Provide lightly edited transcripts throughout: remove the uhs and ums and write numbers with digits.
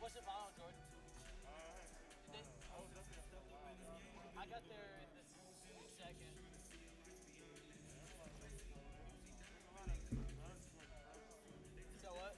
What's the final, Jordan? I got there in the second. So what?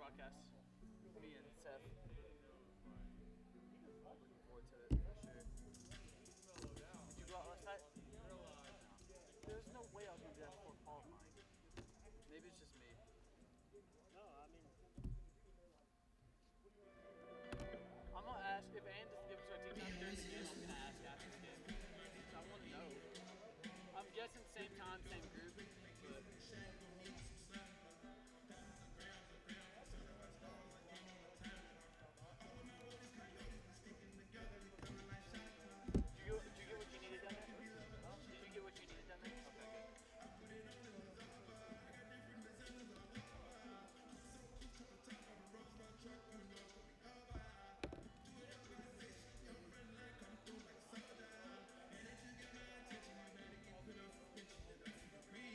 Broadcast. Me and Seth. Looking forward to it for sure. Did you go out last night? There's no way I was gonna do that before qualifying. Maybe it's just me. I'm gonna ask if Ann doesn't give us our team time during the game. I'm gonna ask after the game. So I want to know. I'm guessing same time, same group. But did you get what you needed done there? Did you get what you needed done there? Okay, good.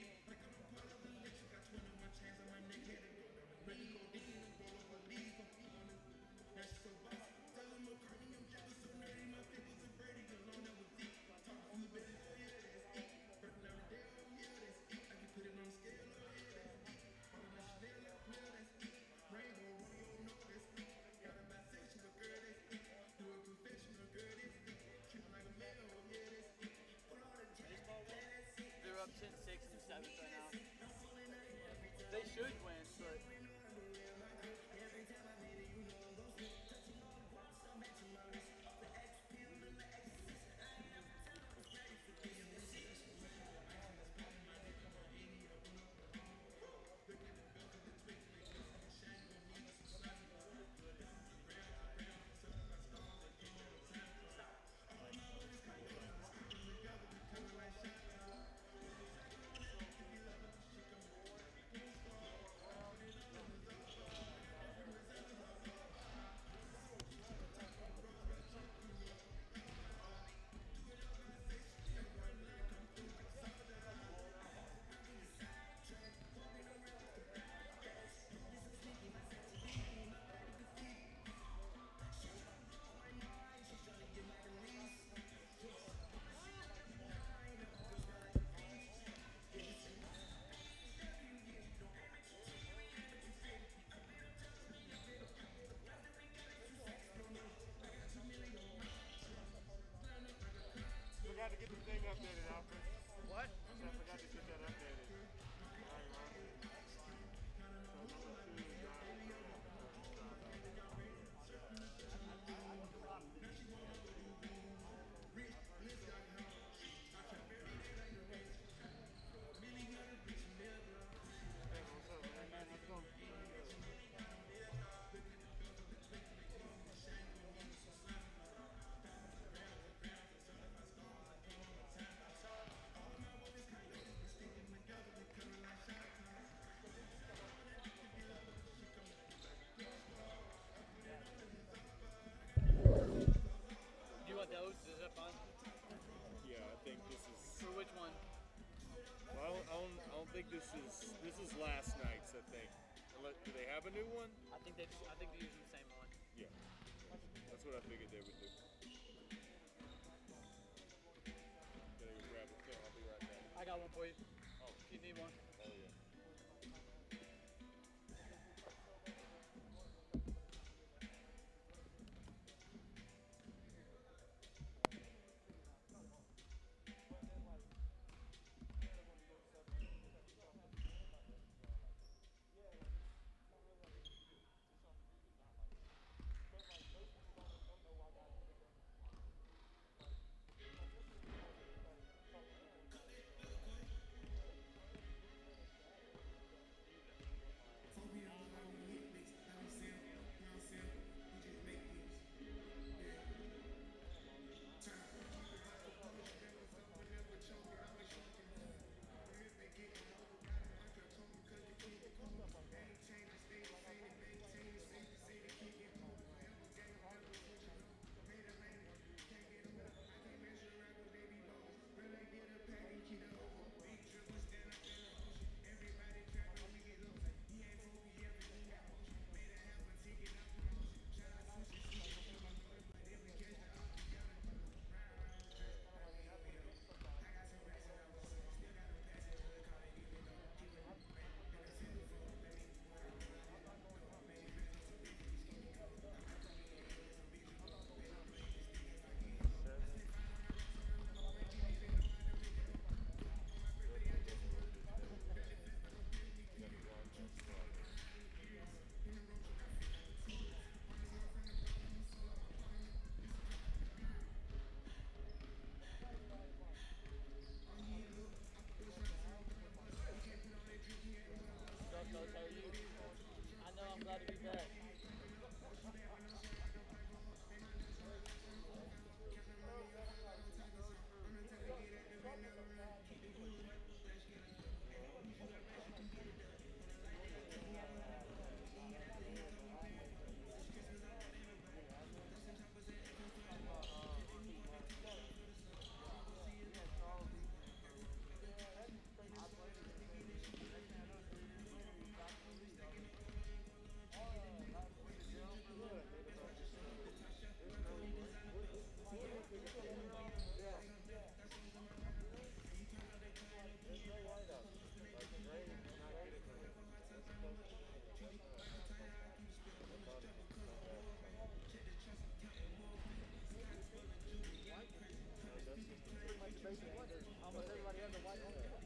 a new one? I think they're using the same one. Yeah. That's what I figured they would do. Gotta go grab a pill. I'll be right back. I got one for you. Oh. If you need one. Oh, yeah. I know I'm glad to be back. Almost everybody has a white one.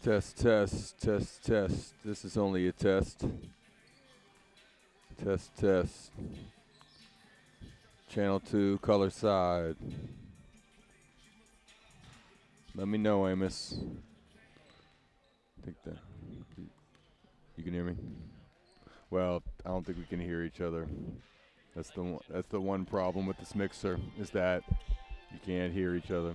Test, test, test, test. This is only a test. Test, test. Channel 2, color side. Let me know, Amos. Think that. You can hear me? Well, I don't think we can hear each other. That's the one problem with this mixer, is that you can't hear each other.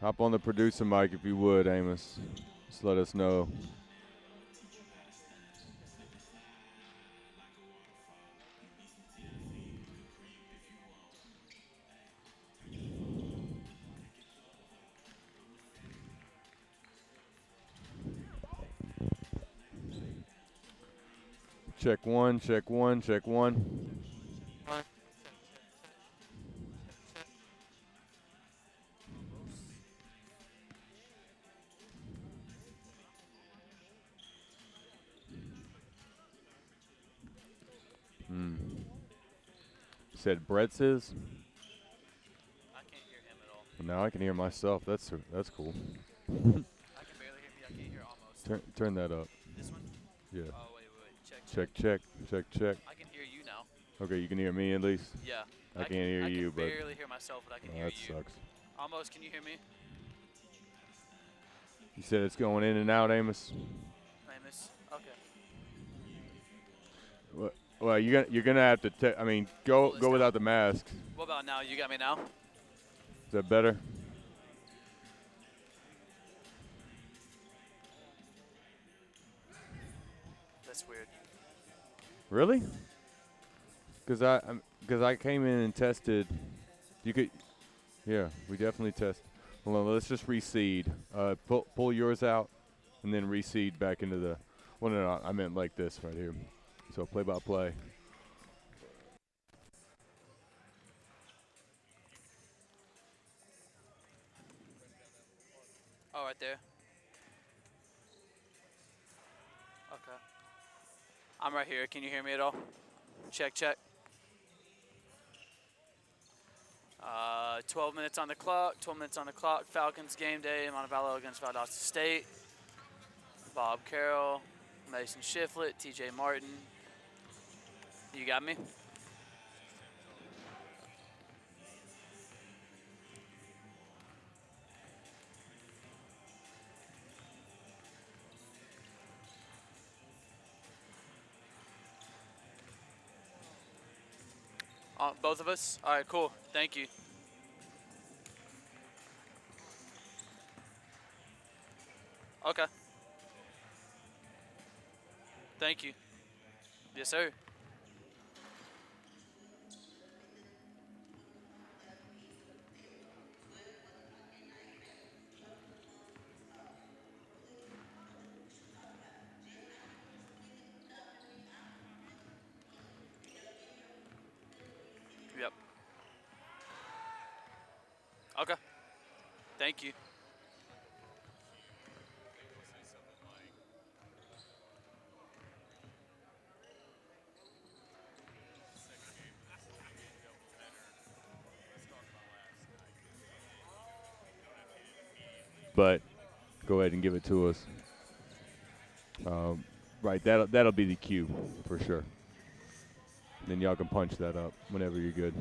Hop on the producer mic if you would, Amos. Just let us know. Check one, check one, check one. Said Brett's is? I can't hear him at all. Now I can hear myself. That's cool. I can barely hear me. I can't hear almost. Turn that up. This one? Yeah. Oh, wait. Check. I can hear you now. Okay, you can hear me at least? Yeah. I can't hear you, but... I can barely hear myself, but I can hear that you. sucks. Almost, can you hear me? You said it's going in and out, Amos? Amos? Okay. Well, you're gonna have to. Go without the mask. What about now? You got me now? Is that better? That's weird. Really? Because I came in and tested. You could. Yeah, we definitely test. Hold on, let's just reseed. Pull yours out, and then reseed back into the. Well, no, I meant like this right here. So play by play. Oh, right there. Okay. I'm right here. Can you hear me at all? Check. 12 minutes on the clock. Falcons game day. Montevallo against Valdosta State. Bob Carroll, Mason Shiflett, TJ Martin. You got me? Both of us? All right, cool. Thank you. Okay. Thank you. Yes, sir. Yep. Okay. Thank you. But go ahead and give it to us. Right, that'll be the cue for sure. Then y'all can punch that up whenever you're good.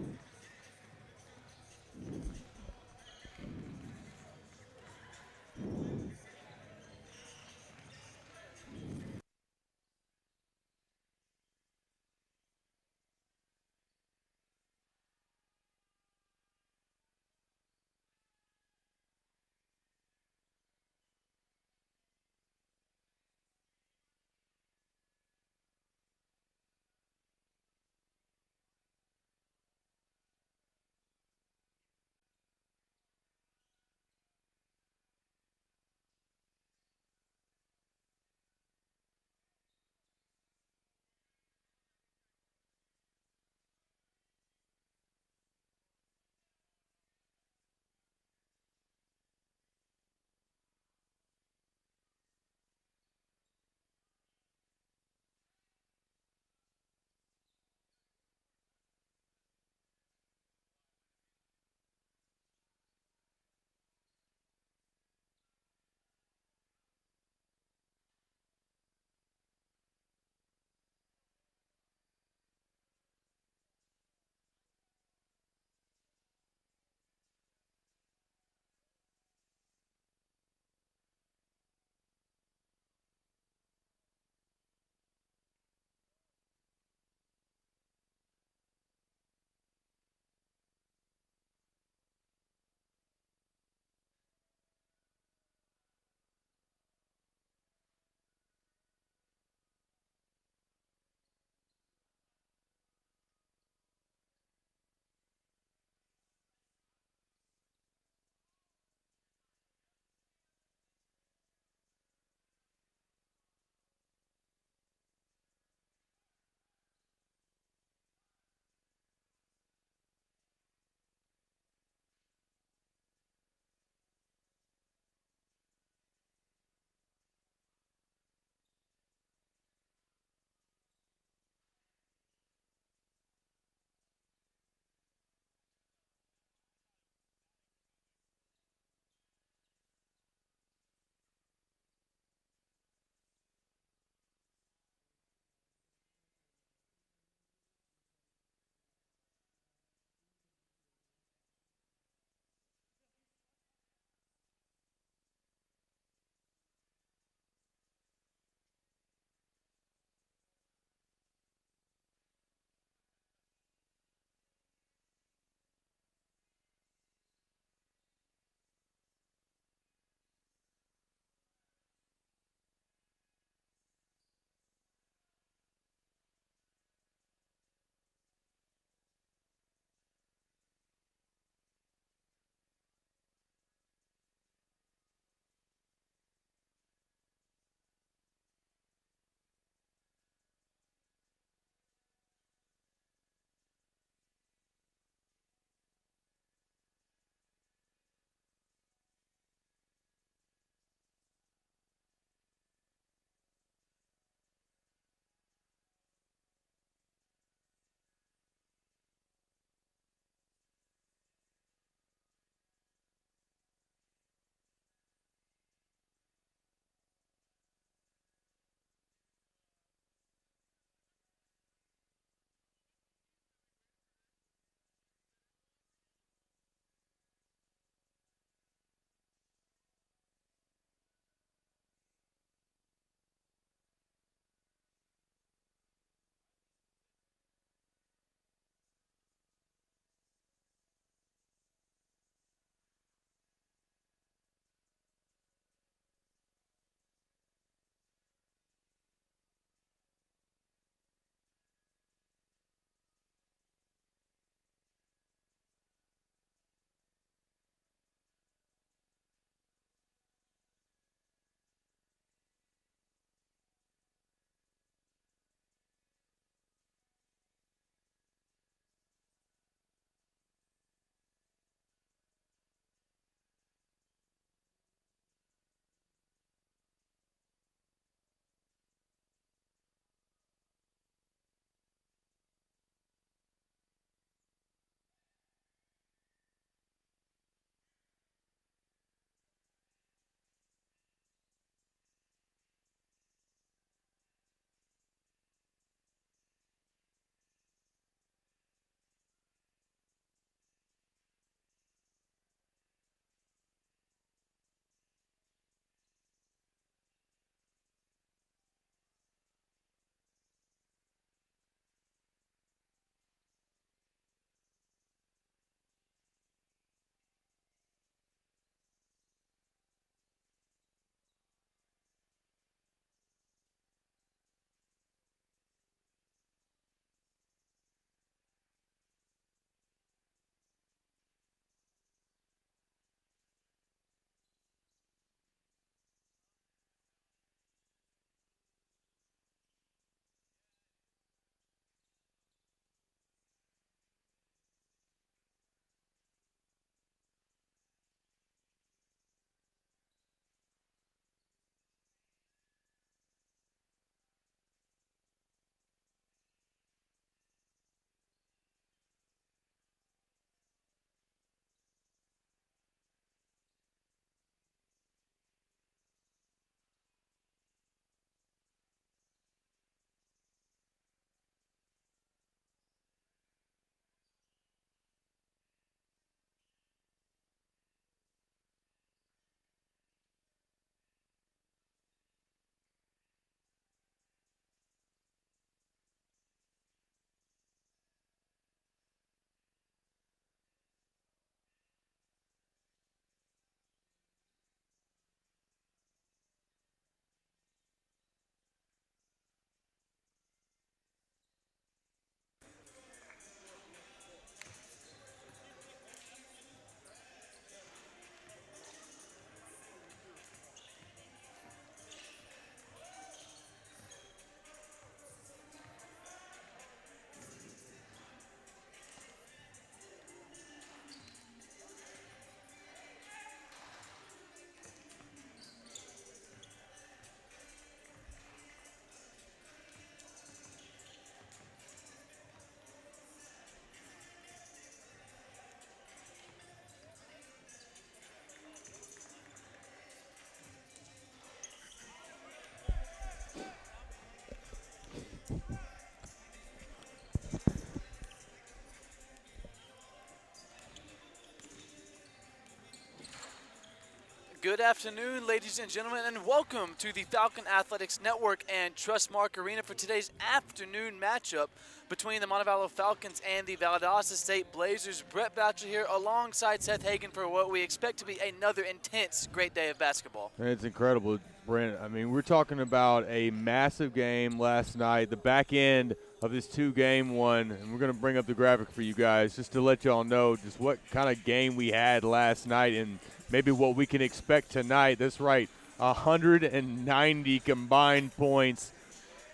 Good afternoon, ladies and gentlemen, and welcome to the Falcon Athletics Network and Trustmark Arena for today's afternoon matchup between the Montevallo Falcons and the Valdosta State Blazers. Brett Boucher here alongside Seth Hagen for what we expect to be another intense, great day of basketball. It's incredible, Brent. I mean, we're talking about a massive game last night, the back end of this two-game one, and we're going to bring up the graphic for you guys just to let y'all know just what kind of game we had last night and maybe what we can expect tonight. That's right, 190 combined points,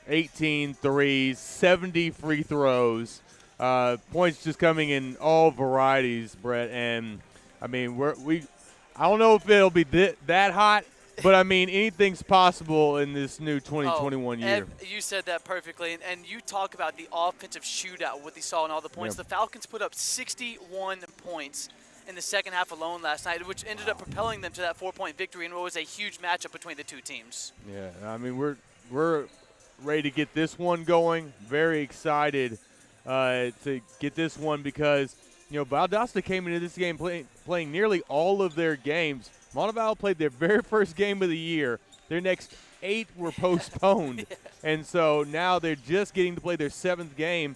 18 threes, 70 free throws, points just coming in all varieties, Brett. And, I mean, I don't know if it'll be that hot, but, I mean, anything's possible in this new 2021 year. You said that perfectly, and you talk about the offensive shootout, what they saw in all the points. Yep. The Falcons put up 61 points in the second half alone last night, which ended up propelling them to that 4-point victory in what was a huge matchup between the two teams. Yeah, I mean, we're ready to get this one going. Very excited to get this one because, you know, Valdosta came into this game playing nearly all of their games. Montevallo played their very first game of the year. Their next 8 were postponed. And so now they're just getting to play their 7th game.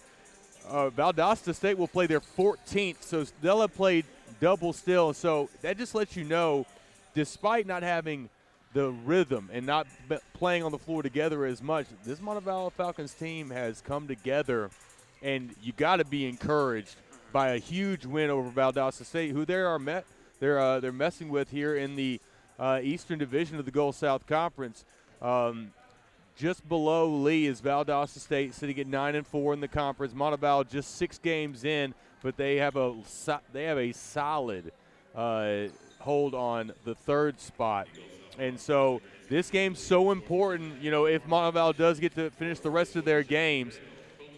Valdosta State will play their 14th, so they'll have played double still. So that just lets you know, despite not having the rhythm and not playing on the floor together as much, this Montevallo Falcons team has come together, and you got to be encouraged by a huge win over Valdosta State, who they're messing with here in the Eastern Division of the Gulf South Conference. Just below Lee is Valdosta State, sitting at 9-4 in the conference. Montevallo just 6 games in, but they have a solid hold on the 3rd spot. And so this game's so important. You know, if Montevallo does get to finish the rest of their games,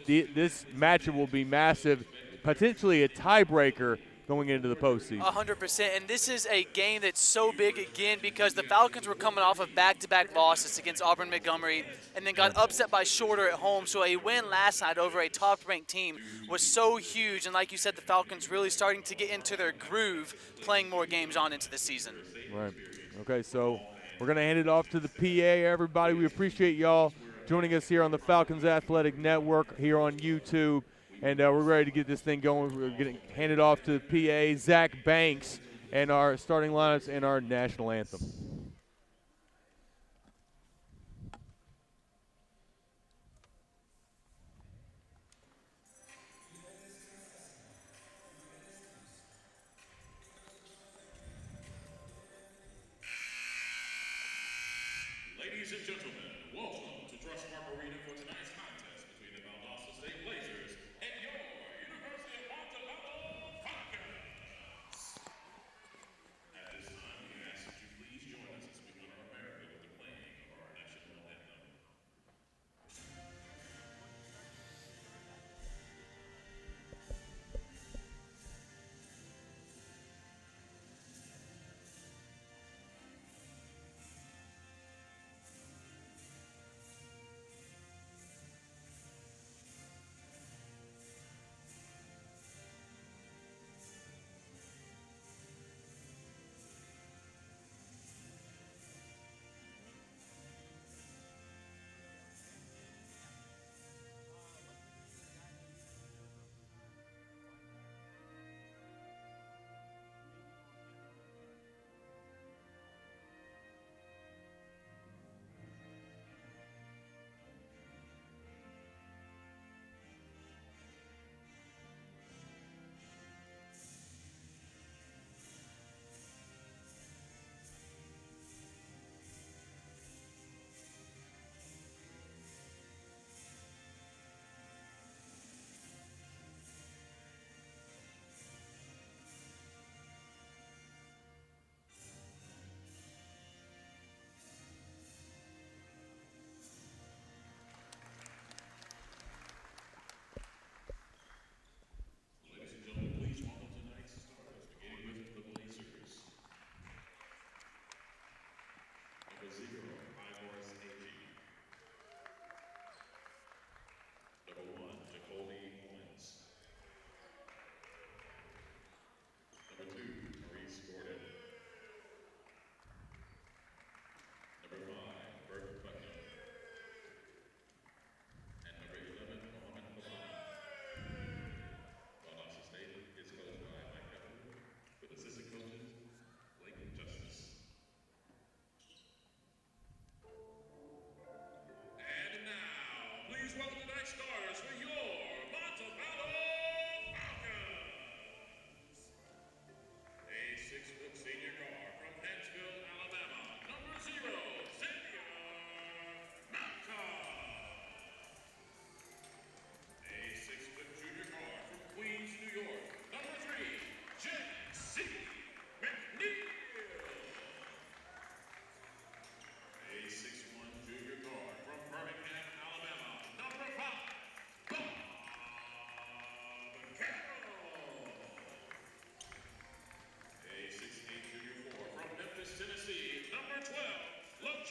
this matchup will be massive, potentially a tiebreaker going into the postseason. 100%, and this is a game that's so big again because the Falcons were coming off of back-to-back losses against Auburn Montgomery and then got upset by Shorter at home. So a win last night over a top-ranked team was so huge, and like you said, the Falcons really starting to get into their groove, playing more games on into the season. Right. Okay, so we're going to hand it off to the PA, everybody. We appreciate y'all joining us here on the Falcons Athletic Network here on YouTube. And we're ready to get this thing going. We're going to hand it off to PA, Zach Banks, and our starting lineups and our national anthem. Ladies and gentlemen, welcome to Trustmark Arena for tonight's contest between the Valdosta State Blazers and your University of Montevallo Falcons. At this time, we ask that you please join us as we honor America with the playing of our national anthem.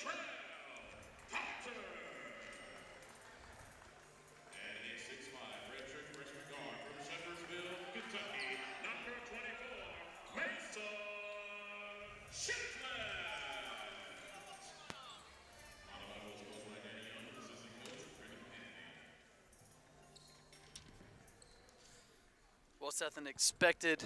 Hunter. And a 6'5" redshirt freshman guard from Shepherdsville, Kentucky, number 24, Mason Shiflett. Well, Seth, an expected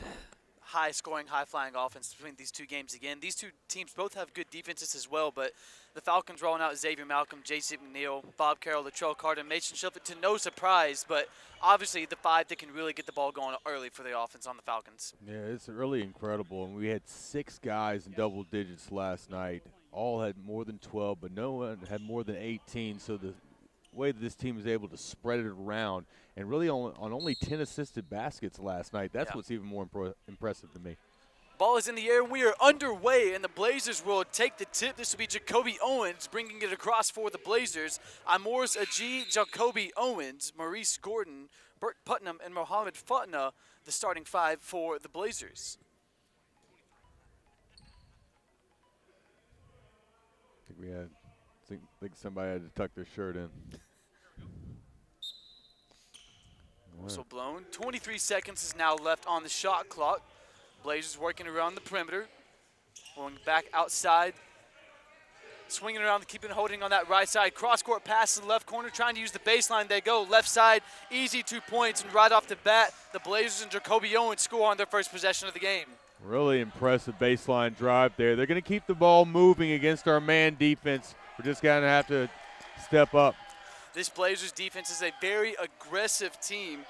high-scoring, high-flying offense between these two games again. These two teams both have good defenses as well, but the Falcons rolling out Xavier Malcolm, J.C. McNeil, Bob Carroll, Latrell Carter, Mason Shiflett to no surprise, but obviously the five that can really get the ball going early for the offense on the Falcons. Yeah, it's really incredible. And we had 6 guys in double digits last night. All had more than 12, but no one had more than 18. So the way that this team is able to spread it around and really on only 10 assisted baskets last night, that's what's even more impressive to me. Ball is in the air, and we are underway, and the Blazers will take the tip. This will be Jacoby Owens bringing it across for the Blazers. Amoris Aji, Jacoby Owens, Maurice Gordon, Bert Putnam, and Mohamed Fatna, the starting five for the Blazers. I think somebody had to tuck their shirt in. Whistle blown. 23 seconds is now left on the shot clock. Blazers working around the perimeter. Going back outside. Swinging around, keeping holding on that right side. Cross-court pass to the left corner, trying to use the baseline. They go left side, easy 2 points, and right off the bat, the Blazers and Jacoby Owens score on their first possession of the game. Really impressive baseline drive there. They're going to keep the ball moving against our man defense. We're just going to have to step up. This Blazers defense is a very aggressive team.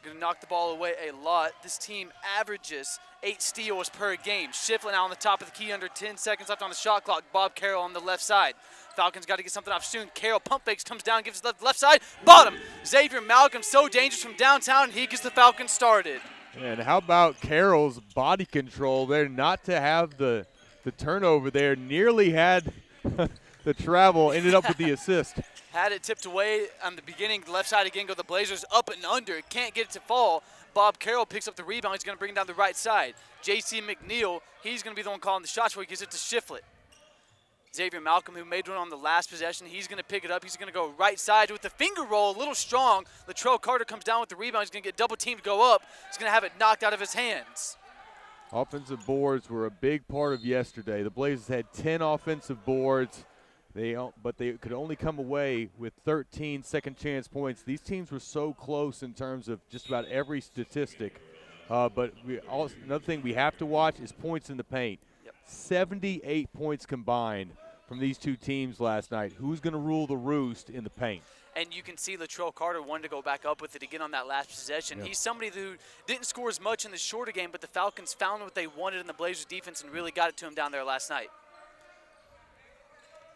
Going to knock the ball away a lot. This team averages 8 steals per game. Shiflett now on the top of the key, under 10 seconds left on the shot clock. Bob Carroll on the left side. Falcons got to get something off soon. Carroll pump fakes, comes down, gives it left side. Bottom. Xavier Malcolm so dangerous from downtown. He gets the Falcons started. And how about Carroll's body control there, not to have the turnover there. Nearly had the travel, ended up with the assist. Had it tipped away on the beginning. Left side again go the Blazers up and under. Can't get it to fall. Bob Carroll picks up the rebound. He's going to bring it down the right side. J.C. McNeil, he's going to be the one calling the shots where he gives it to Shiflett. Xavier Malcolm, who made one on the last possession, he's going to pick it up. He's going to go right side with the finger roll, a little strong. Latrell Carter comes down with the rebound. He's going to get double teamed to go up. He's going to have it knocked out of his hands. Offensive boards were a big part of yesterday. The Blazers had 10 offensive boards, but they could only come away with 13 second chance points. These teams were so close in terms of just about every statistic. But another thing we have to watch is points in the paint. Yep. 78 points combined from these two teams last night. Who's going to rule the roost in the paint? And you can see Latrell Carter wanted to go back up with it again on that last possession. Yep. He's somebody who didn't score as much in the shorter game, but the Falcons found what they wanted in the Blazers defense and really got it to him down there last night.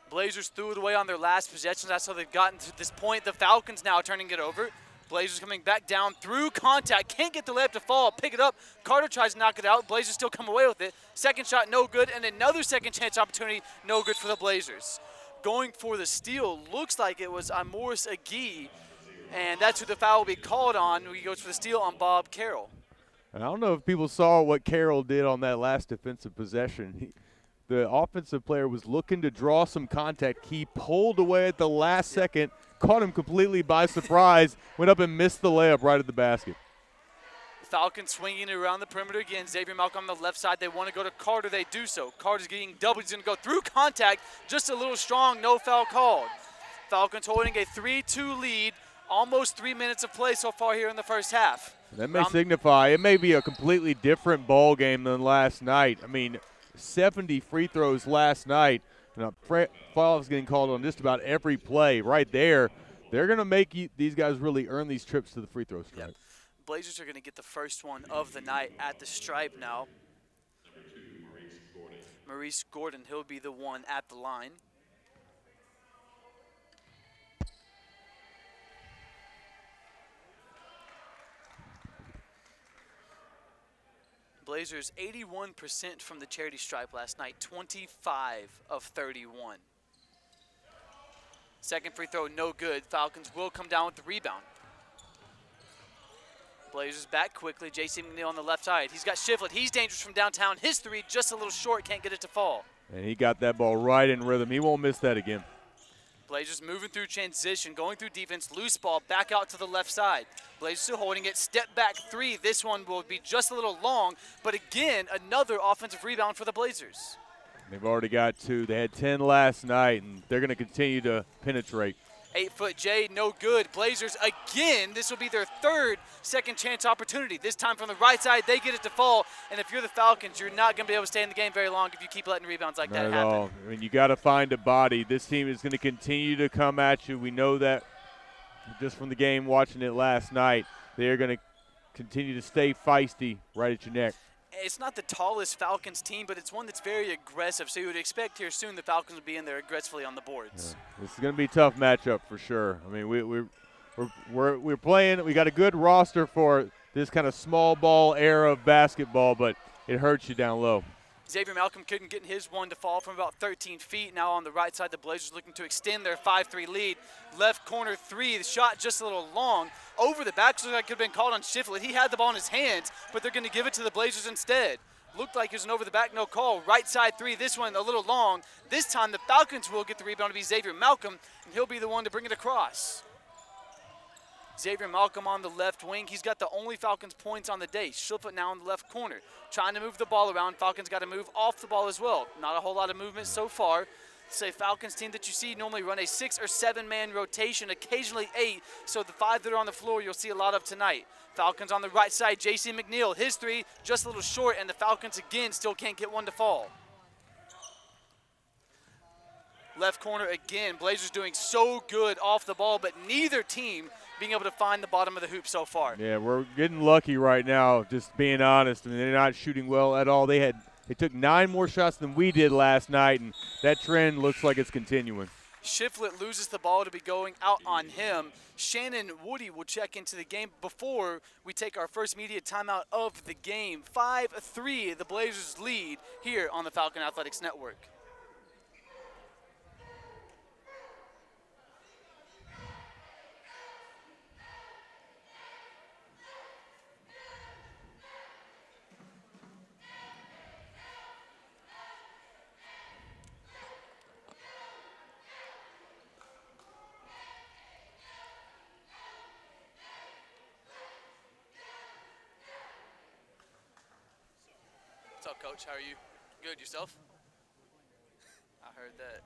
Blazers threw it away on their last possession. That's how they've gotten to this point. The Falcons now turning it over. Blazers coming back down through contact. Can't get the layup to fall. Pick it up. Carter tries to knock it out. Blazers still come away with it. Second shot, no good. And another second chance opportunity, no good for the Blazers. Going for the steal, looks like it was Amoris Agi. And that's who the foul will be called on. He goes for the steal on Bob Carroll. And I don't know if people saw what Carroll did on that last defensive possession. The offensive player was looking to draw some contact. He pulled away at the last second, caught him completely by surprise, went up and missed the layup right at the basket. Falcons swinging it around the perimeter again. Xavier Malcolm on the left side. They want to go to Carter. They do so. Carter's getting doubled. He's going to go through contact. Just a little strong. No foul called. Falcons holding a 3-2 lead. Almost 3 minutes of play so far here in the first half. That may signify it may be a completely different ball game than last night. I mean, 70 free throws last night. Fouls getting called on just about every play right there. They're going to make these guys really earn these trips to the free throw stripe. Yep. Blazers are going to get the first one of the night at the stripe now. Maurice Gordon, he'll be the one at the line. Blazers 81% from the charity stripe last night, 25 of 31. Second free throw, no good. Falcons will come down with the rebound. Blazers back quickly. J.C. McNeil on the left side. He's got Shiflett. He's dangerous from downtown. His three just a little short. Can't get it to fall. And he got that ball right in rhythm. He won't miss that again. Blazers moving through transition, going through defense, loose ball, back out to the left side. Blazers still holding it, step back three. This one will be just a little long, but again, another offensive rebound for the Blazers. They've already got 2. They had 10 last night, and they're going to continue to penetrate. 8-foot Jay, no good. Blazers again, this will be their third second chance opportunity. This time from the right side, they get it to fall. And if you're the Falcons, you're not going to be able to stay in the game very long if you keep letting rebounds like that Not at happen. all. I mean, you got to find a body. This team is going to continue to come at you. We know that just from the game, watching it last night. They're going to continue to stay feisty right at your neck. It's not the tallest Falcons team, but it's one that's very aggressive. So you would expect here soon the Falcons will be in there aggressively on the boards. Yeah. This is going to be a tough matchup for sure. I mean, we're playing. We got a good roster for this kind of small ball era of basketball, but it hurts you down low. Xavier Malcolm couldn't get his one to fall from about 13 feet. Now on the right side, the Blazers looking to extend their 5-3 lead. Left corner three, the shot just a little long. Over the back, so that could have been called on Shiflett. He had the ball in his hands, but they're going to give it to the Blazers instead. Looked like it was an over the back, no call. Right side three, this one a little long. This time the Falcons will get the rebound to be Xavier Malcolm, and he'll be the one to bring it across. Xavier Malcolm on the left wing. He's got the only Falcons points on the day. Shiflett now in the left corner. Trying to move the ball around. Falcons got to move off the ball as well. Not a whole lot of movement so far. It's a Falcons team that you see normally run a 6 or 7 man rotation, occasionally 8. So the 5 that are on the floor you'll see a lot of tonight. Falcons on the right side. J.C. McNeil, his three just a little short, and the Falcons again still can't get one to fall. Left corner again. Blazers doing so good off the ball, but neither team being able to find the bottom of the hoop so far. Yeah, we're getting lucky right now, just being honest. I mean, they're not shooting well at all. They took 9 more shots than we did last night, and that trend looks like it's continuing. Shiflett loses the ball to be going out on him. Shannon Woody will check into the game before we take our first media timeout of the game. 5-3, the Blazers lead here on the Falcon Athletics Network. What's up, Coach? How are you? Good. Yourself? I heard that.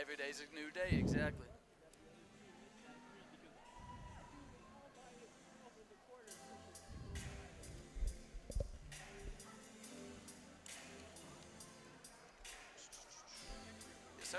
Every day's a new day, exactly. Yes, sir.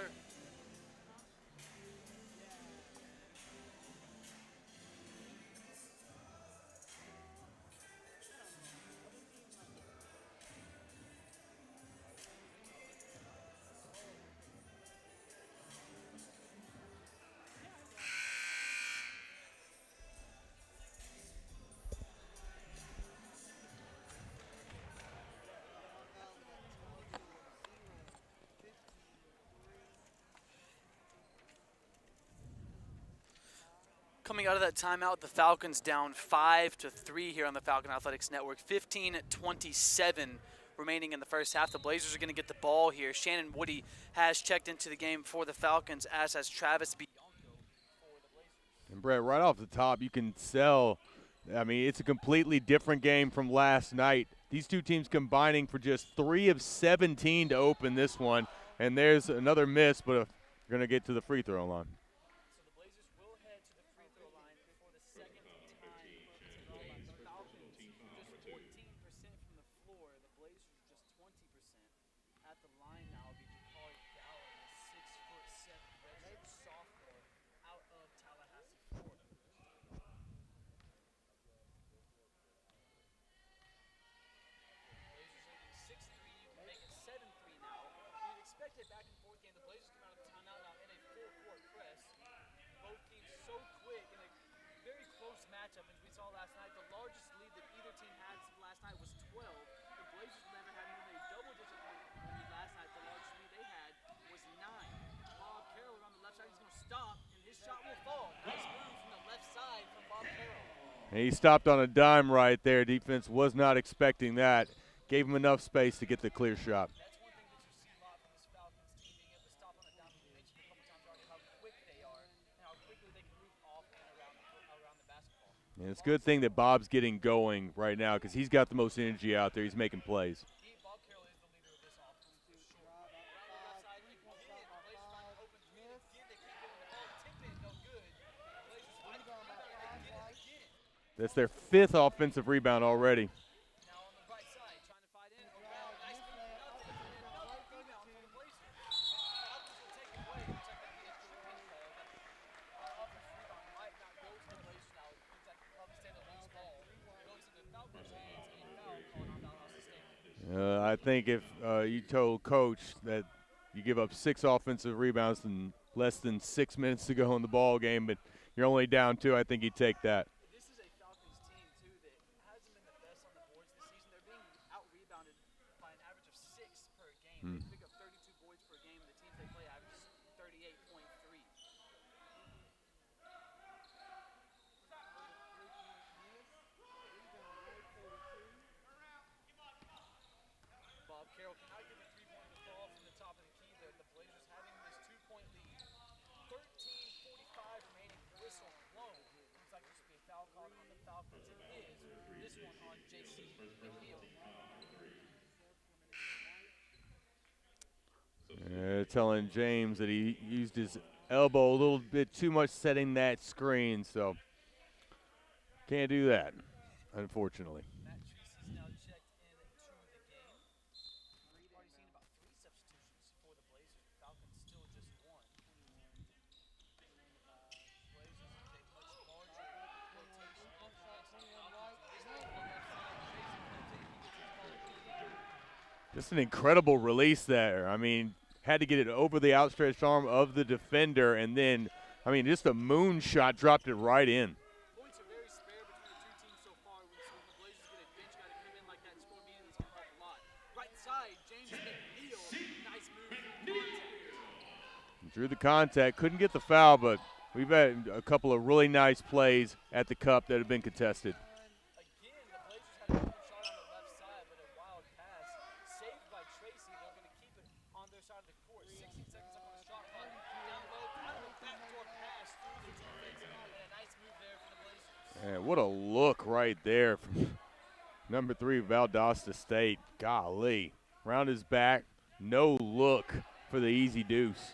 Coming out of that timeout, the Falcons down 5-3 here on the Falcon Athletics Network. 15-27 remaining in the first half. The Blazers are going to get the ball here. Shannon Woody has checked into the game for the Falcons, as has Travis Bianco for the Blazers. And Brett, right off the top, you can tell, I mean, it's a completely different game from last night. These two teams combining for just 3 of 17 to open this one. And there's another miss, but we're going to get to the free throw line. Back and forth game. The Blazers come out of the timeout now in a full-court press. Both teams so quick in a very close matchup, as we saw last night. The largest lead that either team had last night was 12. The Blazers never had more than a double-digit lead last night. The largest lead they had was 9. Bob Carroll on the left side, he's going to stop, and his shot will fall. Nice move from the left And he stopped on a dime right there. Defense was not expecting that. Gave him enough space to get the clear shot. That's one thing that you see a lot from this Falcons team, being able to stop on a dime. You mentioned a couple times already how quick they are and how quickly they can move off and around the basketball. And it's a good thing that Bob's getting going right now because he's got the most energy out there. He's making plays. Bob Carroll is the leader of this offense, too. Sure. Around the left side, again, the Blazers find an open three. Again, they keep getting the ball. Tip in, no good. The Blazers find a rebound, and they get it again. That's their 5th offensive rebound already. Now on the right side, trying to fight in. Around, nice move, nothing. And another rebound for the Blazers. Falcons will take it away. Looks like that'll be a tripping call. That offensive rebound might not go to the Blazers now. It looks like Falcons take a loose ball. Goes into Falcons' hands, and a foul called on Valdosta State. I think if you told Coach that you give up 6 offensive rebounds in less than 6 minutes to go in the ball game, but you're only down 2, I think he'd take that. This is a Falcons team, too, that hasn't been the best on the boards this season. They're being out-rebounded by an average of 6 per game. They pick up 32 boards per game, and the teams they play averages 38.3. Bob Carroll cannot get the three-pointer to fall from the top of the key there. The Blazers having this 2-point lead. 13:45 remaining, whistle blown. Looks like this will be a foul called on the Falcons. It is. This one on JC McNeil. Telling James that he used his elbow a little bit too much setting that screen, so can't do that, unfortunately. Matt Treacy's now checked into the game. We've already seen about 3 substitutions for the Blazers. The Falcons still just 1. Blazers is a much larger rotation than the Falcons. Just an incredible release there. I mean, had to get it over the outstretched arm of the defender, and then, I mean, just a moonshot dropped it right in. Points are very spare between the two teams so far. So when the Blazers get a bench guy to come in like that and score immediately, it's going to help a lot. Right side, James McNeil. Nice move. Contact. Drew the contact, couldn't get the foul, but we've had a couple of really nice plays at the cup that have been contested. Again, the Blazers had a shot on the left side, but a wild pass saved by Tracy. They're going to keep it on their side of the court. 16 seconds up on the shot clock. Down low, kind of a backdoor pass through the defense, and a nice move there for the Blazers. And what a look right there from number 3, Valdosta State. Golly. Round his back, no look for the easy deuce.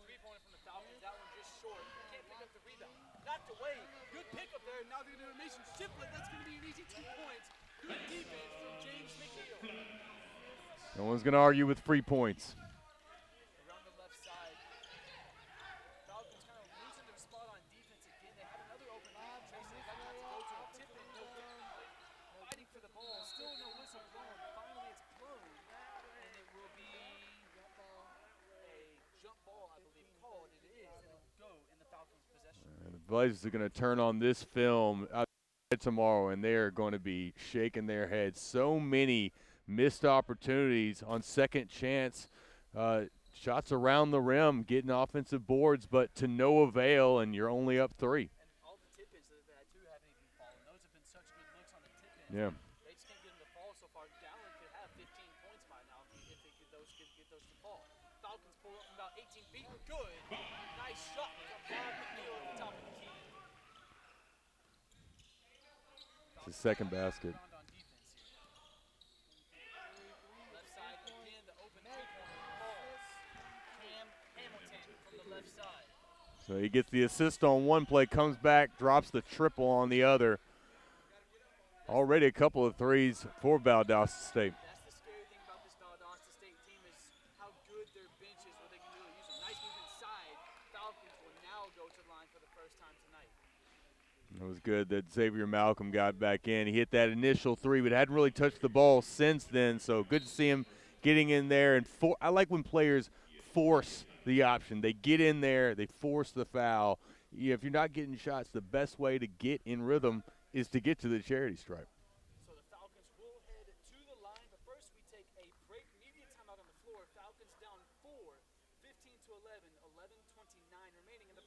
Three-pointer from the Falcons. That one just short. Can't pick up the rebound. Knocked away. Good pickup there. Now they're going to intermission. Shiflett, that's going to be an easy 2 points. Good defense from James McNeil. No one's going to argue with free points. Around the left side. Falcons kind of losing their spot on defense again. They had another open man. Tracy got to go to a tip in. No good. Fighting for the ball. Still no whistle blown. Finally it's blown. And it will be a jump ball, I believe, called. It is. It'll go in the Falcons' possession. And the Blazers are going to turn on this film tomorrow, and they are going to be shaking their heads. So many missed opportunities on second chance, shots around the rim, getting offensive boards, but to no avail, and you're only up 3. And all the tip-ins that they've had, too, haven't even fallen. Those have been such good looks on the tip-ins. Yeah. They just can't get them to fall so far. Gallen could have 15 points by now if they get those to fall. Falcons pull up from about 18 feet. Good. Nice shot from Bob McNeil at the top of the key. It's his second basket. On defense here. Left side again, the open three-pointer falls. Cam Hamilton from the left side. So he gets the assist on one play, comes back, drops the triple on the other. Already a couple of threes for Valdosta State. That's the scary thing about this Valdosta State team is how good their bench is, what they can really use them. Nice move inside. Falcons will now go to the line for the first time tonight. It was good that Xavier Malcolm got back in. He hit that initial 3, but hadn't really touched the ball since then. So good to see him getting in there. And I like when players force the option. They get in there, they force the foul. If you're not getting shots, the best way to get in rhythm is to get to the charity stripe. So the Falcons will head to the line, but first we take a break. Media timeout on the floor. Falcons down 4, 15-11, 11:29 remaining in the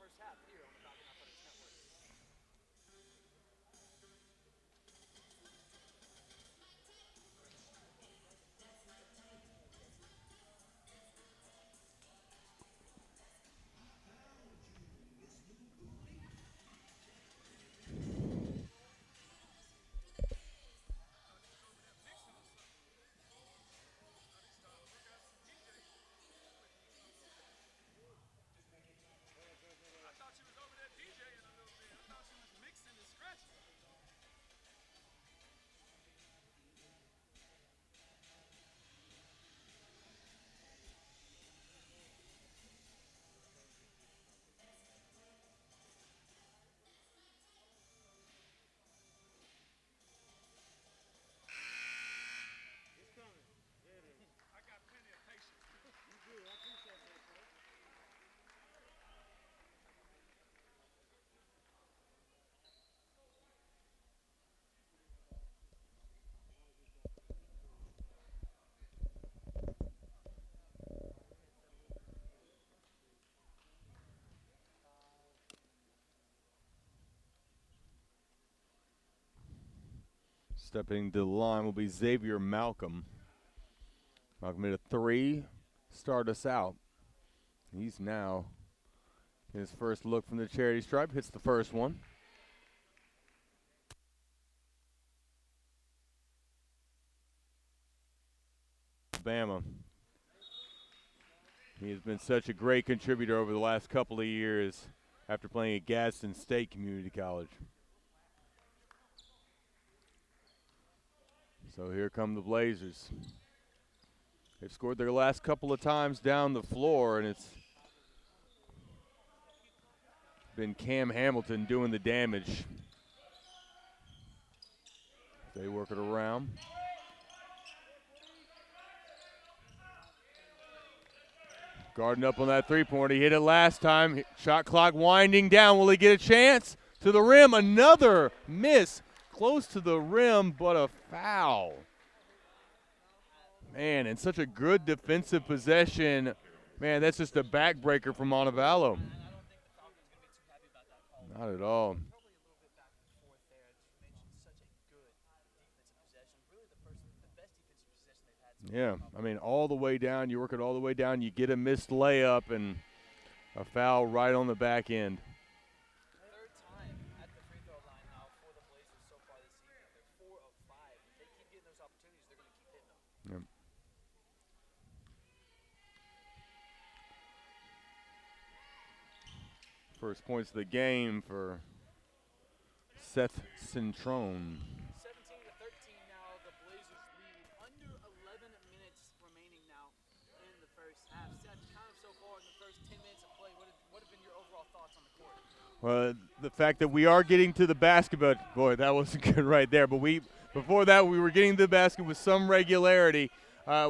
Stepping to the line will be Xavier Malcolm. Malcolm hit a 3, start us out. He's now his first look from the charity stripe, hits the first one. Alabama. He has been such a great contributor over the last couple of years after playing at Gadsden State Community College. So here come the Blazers. They've scored their last couple of times down the floor, and it's been Cam Hamilton doing the damage. They work it around. Guarding up on that three-pointer. He hit it last time. Shot clock winding down. Will he get a chance? To the rim. Another miss. Close to the rim, but a foul. Man, and such a good defensive possession. Man, that's just a backbreaker from Montevallo. Not at all. Yeah, I mean, all the way down. You work it all the way down. You get a missed layup and a foul right on the back end. Third time at the free throw line now for the Blazers so far this season. They're 4 of 5. If they keep getting those opportunities, they're going to keep hitting them. Yep. First points of the game for Seth Centrone. 17-13 now. The Blazers lead. Under 11 minutes remaining now in the first half. Seth, kind of so far in the first 10 minutes of play, what have been your overall thoughts on the court? Well, the fact that we are getting to the basket, but boy, that wasn't good right there. But before that, we were getting to the basket with some regularity.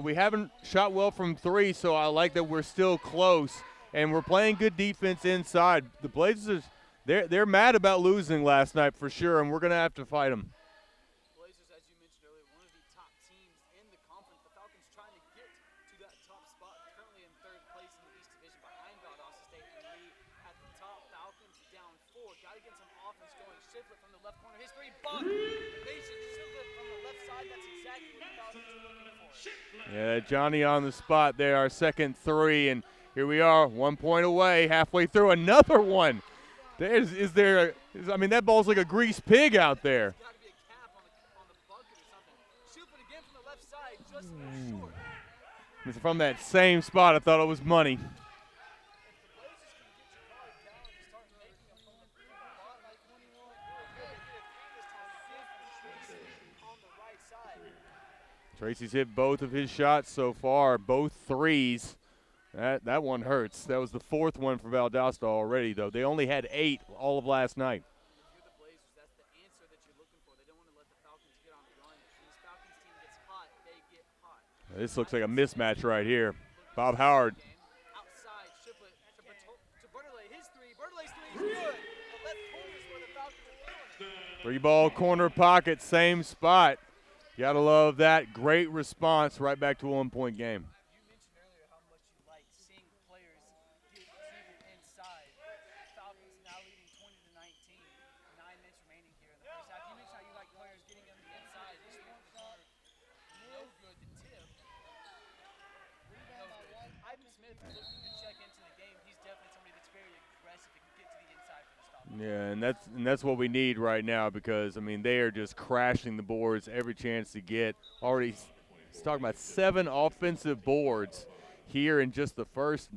We haven't shot well from 3, so I like that we're still close. And we're playing good defense inside. The Blazers, they're mad about losing last night for sure, and we're going to have to fight them. Blazers, as you mentioned earlier, one of the top teams in the conference. The Falcons trying to get to that top spot, currently in 3rd place in the East Division behind Valdosta State and Lee at the top. Falcons down 4. Got to get some offense going. Shiflett from the left corner. His 3 bucket. Mason Shiflett from the left side. That's exactly what the Falcons are looking for. Yeah, Johnny on the spot there, our second 3, and here we are, 1 point away, halfway through another one. I mean, that ball's like a greased pig out there. There's got to be a cap on the bucket or something. Shiflett again from the left side, just short. It's from that same spot. I thought it was money. Tracy's hit both of his shots so far, both 3s. That one hurts. That was the 4th one for Valdosta already, though. They only had 8 all of last night. If you're the Blazers, that's the answer that you're looking for. They don't want to let the Falcons get on the run. When this Falcons team gets hot, they get hot. This looks like a mismatch right here. Bob Howard. Outside, Shiflett to Bertelay. His 3. Bertelay's 3 is good. The left corner is where the Falcons are killing it. 3-ball corner pocket, same spot. You gotta love that. Great response right back to a 1-point game. You mentioned earlier how much you like seeing players get to the inside. Falcons now leading 20-19. 9 minutes remaining here in the first half. You mentioned how you like players getting on the inside. This one in the corner, no good. The tip, no good. Ivan Smith looking to check into the game. He's definitely somebody that's very aggressive and can get to the inside for the stop. Yeah, and that's what we need right now because, I mean, they are just crashing the boards every chance to get. Already talking about 7 offensive boards here in just the first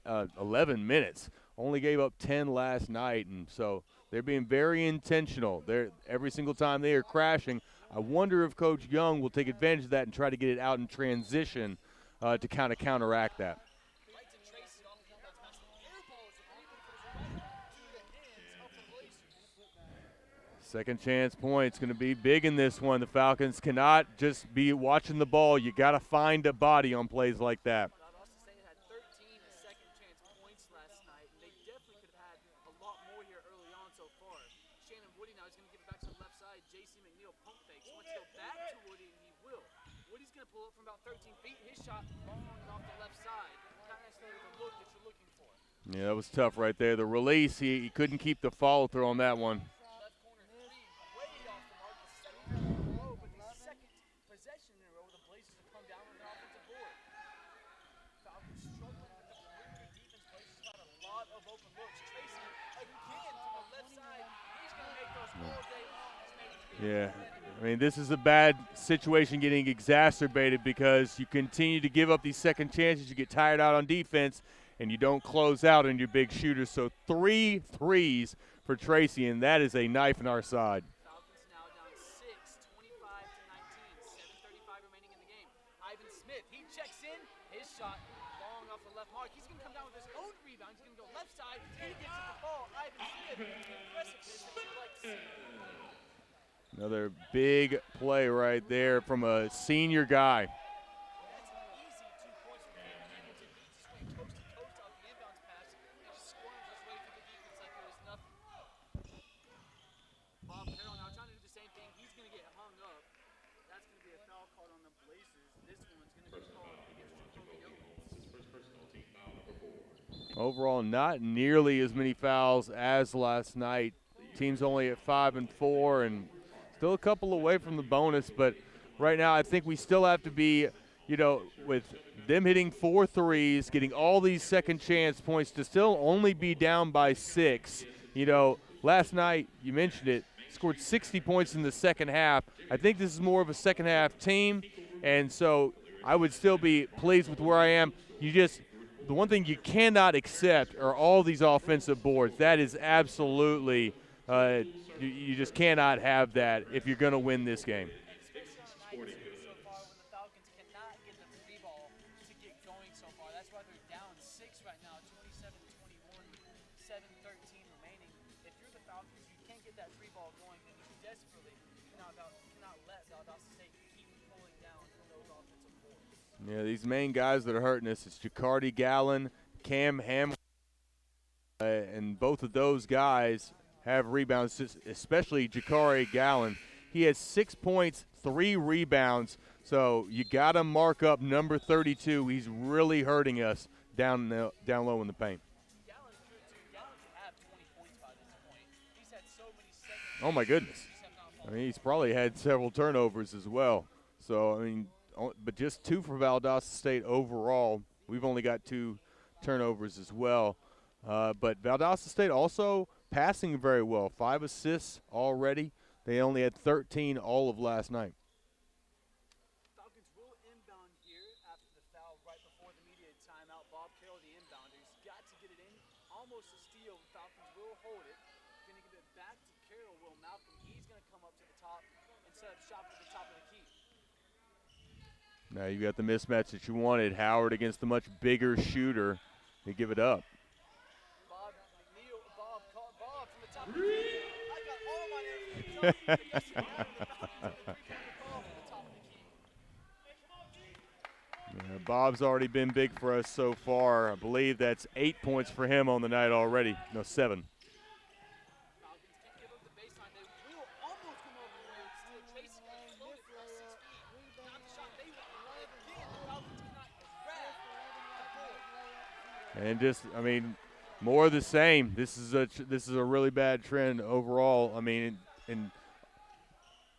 11 minutes. Only gave up 10 last night, and so they're being very intentional. Every single time they are crashing. I wonder if Coach Young will take advantage of that and try to get it out in transition to kind of counteract that. Second chance point's going to be big in this one. The Falcons cannot just be watching the ball. You got to find a body on plays like that. Valdosta State had 13 second chance points last night, and they definitely could have had a lot more here early on so far. Shannon Woody now is going to give it back to the left side. J.C. McNeil pump fakes. Wants to go back to Woody, and he will. Woody's going to pull up from about 13 feet. His shot long off the left side. Not necessarily the look that you're looking for. Yeah, that was tough right there. The release, he couldn't keep the follow through on that one. Left corner 3, way off the mark. The 7th in a row, but the open looks. Tracy, again, from the left side, he's going to make those all day long. Yeah, I mean, this is a bad situation getting exacerbated because you continue to give up these second chances. You get tired out on defense, and you don't close out on your big shooters. So 3 threes for Tracy, and that is a knife in our side. Falcons now down 6, 25-19, 7:35 remaining in the game. Ivan Smith, he checks in, his shot long off the left mark. He's going to come down with his own rebound. He's going to go left side. He gets it the ball. Ivan Smith, impressiveness that you like to see. Another big play right there from a senior guy. That's an easy 2 points from Cam Hamilton. He just went coast to coast off the inbounds pass and just squirms his way through the defense like there was nothing. Bob Carroll now trying to do the same thing. He's going to get hung up. That's going to be a foul called on the Blazers. This one's going to be called against Jacoby Owens. Overall, not nearly as many fouls as last night. Team's only at 5 and 4, and still a couple away from the bonus. But right now, I think we still have to be, with them hitting 4 threes, getting all these second chance points to still only be down by 6. Last night, you mentioned it, scored 60 points in the second half. I think this is more of a second half team, and so I would still be pleased with where I am. The one thing you cannot accept are all these offensive boards. That is absolutely you just cannot have that if you're going to win this game. Especially on a night so far when the Falcons cannot get the 3 ball to get going so far. That's why they're down 6 right now, 27-21, 7:13 remaining. If you're the Falcons, you can't get that 3 ball going, then you desperately cannot let Valdosta State keep pulling down from those offensive boards. Yeah, these main guys that are hurting us, it's Jacardi Gallen, Cam Hamilton, and both of those guys have rebounds, especially Jacardi Gallen. He has 6 points, 3 rebounds, so you got to mark up number 32. He's really hurting us down low in the paint. Gallen's good too. Gallen should have 20 points by this point. He's had so many seconds. Oh, my goodness. I mean, he's probably had several turnovers as well. So, I mean, but just 2 for Valdosta State overall. We've only got 2 turnovers as well. But Valdosta State also passing very well. 5 assists already. They only had 13 all of last night. Falcons will inbound here after the foul right before the media timeout. Bob Carroll, the inbounder, he's got to get it in. Almost a steal. Falcons will hold it. Going to give it back to Carroll. Will Malcolm, he's going to come up to the top and set up shop at the top of the key. Now you got the mismatch that you wanted. Howard against the much bigger shooter. They give it up. Bob McNeil, Bob from the top of the key. I got all my names. Yeah, Bob's already been big for us so far. I believe that's 8 points for him on the night already. No, 7. Falcons can't give up the baseline. They will almost come over the way. Still, Tracy floated for 6 feet. Not the shot they want. Again, the Falcons cannot grab the ball. And just, I mean, more of the same. This is a really bad trend overall. I mean, and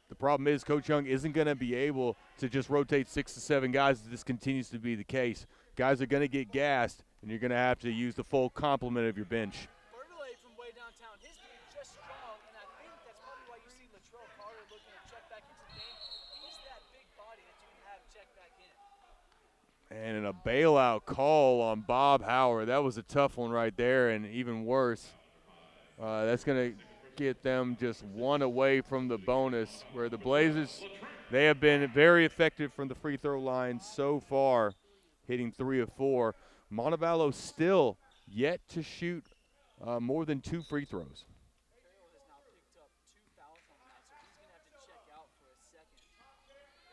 the problem is Coach Young isn't going to be able to just rotate 6 to 7 guys if this continues to be the case. Guys are going to get gassed, and you're going to have to use the full complement of your bench. Bertollet from way downtown, his three just strong, and I think that's probably why you see Latrell Carter looking to check back into the game. He's that big body that you can have check back in. And a bailout call on Bob Howard. That was a tough one right there, and even worse. That's going to get them just 1 away from the bonus, where the Blazers, they have been very effective from the free throw line so far, hitting 3 of 4. Montevallo still yet to shoot more than 2 free throws. Carroll has now picked up 2 fouls on the night, so he's going to have to check out for a second.